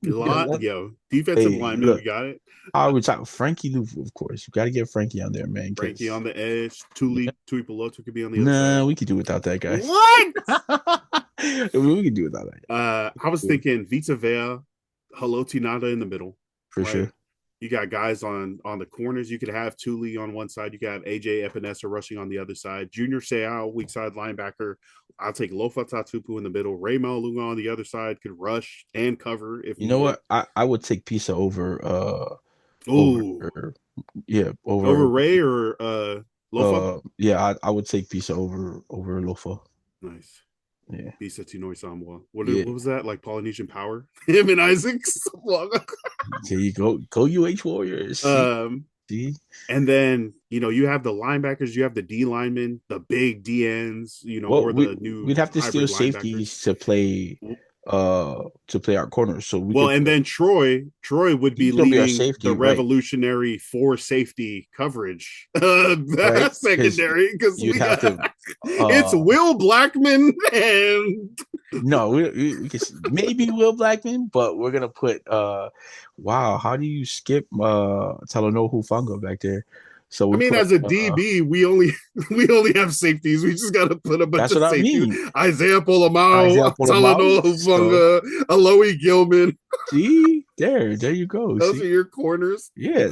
Yeah, Yo, defensive hey, lineman, we look, got it. I would talk Frankie Lou, of course. You got to get Frankie on there, man. Frankie Because on the edge, yeah, Tui Peloto could be on the other nah, side. we could do without that guy. What? We could do without that. I was thinking Vita Vea, Haloti Nada in the middle, For right? sure. You got guys on the corners. You could have Tuli on one side. You could have AJ Epinesa rushing on the other side. Junior Seau, weak side linebacker. I'll take Lofa Tatupu in the middle. Ray Malunga on the other side could rush and cover if You know needed. what? I would take Pisa over Ooh, yeah, over over Ray or Lofa. yeah, I would take Pisa over Lofa. Nice. Yeah. Bisa Tinoi Samoa. Yeah. What was that? Like Polynesian power? Him and Isaacs. There you go. Go UH Warriors. See? um, See? and then you have the linebackers, you have the D linemen, the big DNs, Well, or the new we'd have to steal hybrid linebackers. safeties to play our corners. So we Well, could and put then Troy would be he's gonna be our leading the safety, right? revolutionary four safety coverage Right? Because secondary because you'd we have got to it's uh Will Blackman and no, we can maybe Will Blackman, but we're gonna put wow, how do you skip Talanoa Hufanga back there? So I we mean, put as a DB, we only have safeties. We just got to put a bunch that's of what I safeties. mean. Isaiah Polamau, Isaiah Polamau. Talanoa So Hufanga, Aloe Gilman. see, there you go. Those are See, your corners. yeah,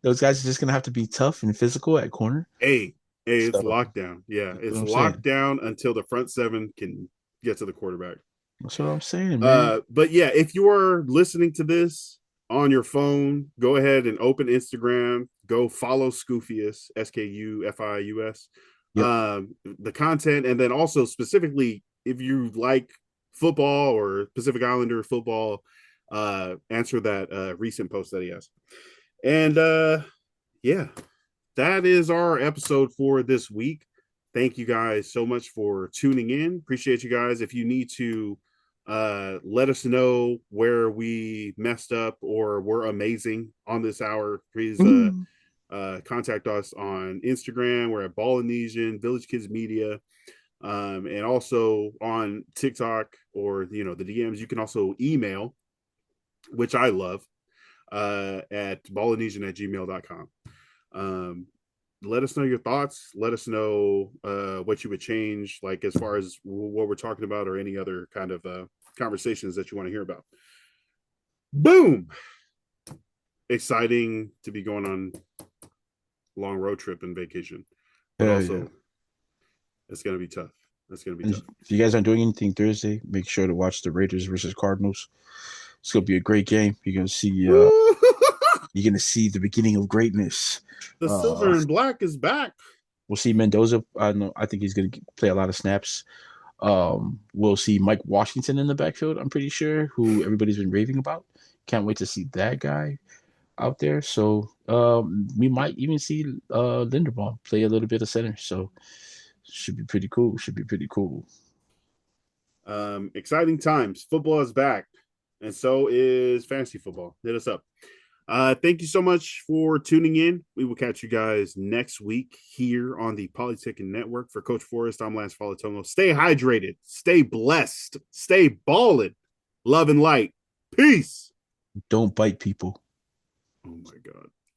those guys are just gonna have to be tough and physical at corner. Hey, it's So lockdown. Yeah, that's what it's I'm saying. lockdown until the front seven can get to the quarterback. That's what I'm saying, man. But yeah, if you are listening to this on your phone, go ahead and open Instagram. Go follow Scoofius, Skufius. Yep. The content, and then also specifically, if you like football or Pacific Islander football, answer that recent post that he has. And yeah, that is our episode for this week. Thank you guys so much for tuning in. Appreciate you guys. If you need to let us know where we messed up or we're amazing on this hour, please contact us on Instagram. We're at Ballinesian, Village Kids Media, and also on TikTok or the DMs. You can also email, which I love, at ballinesian@gmail.com. Let us know your thoughts. Let us know what you would change, like as far as what we're talking about or any other kind of conversations that you want to hear about. Boom! Exciting to be going on a long road trip and vacation, but also it's going to be tough. That's going to be And tough. if you guys aren't doing anything Thursday, make sure to watch the Raiders versus Cardinals. It's gonna be a great game. You're gonna see the beginning of greatness. The silver Uh, and black is back. we'll see Mendoza. I know. I think he's gonna play a lot of snaps. We'll see Mike Washington in the backfield. I'm pretty sure, who everybody's been raving about. Can't wait to see that guy out there. So we might even see Linderbaum play a little bit of center. So should be pretty cool. Should be pretty cool. Exciting times. Football is back, and so is fantasy football. Hit us up. Thank you so much for tuning in. We will catch you guys next week here on the Polytickin Network. For Coach Forrest, I'm Lance Falatomo. Stay hydrated, stay blessed, stay ballin'. Love and light. Peace. Don't bite people. Oh my God.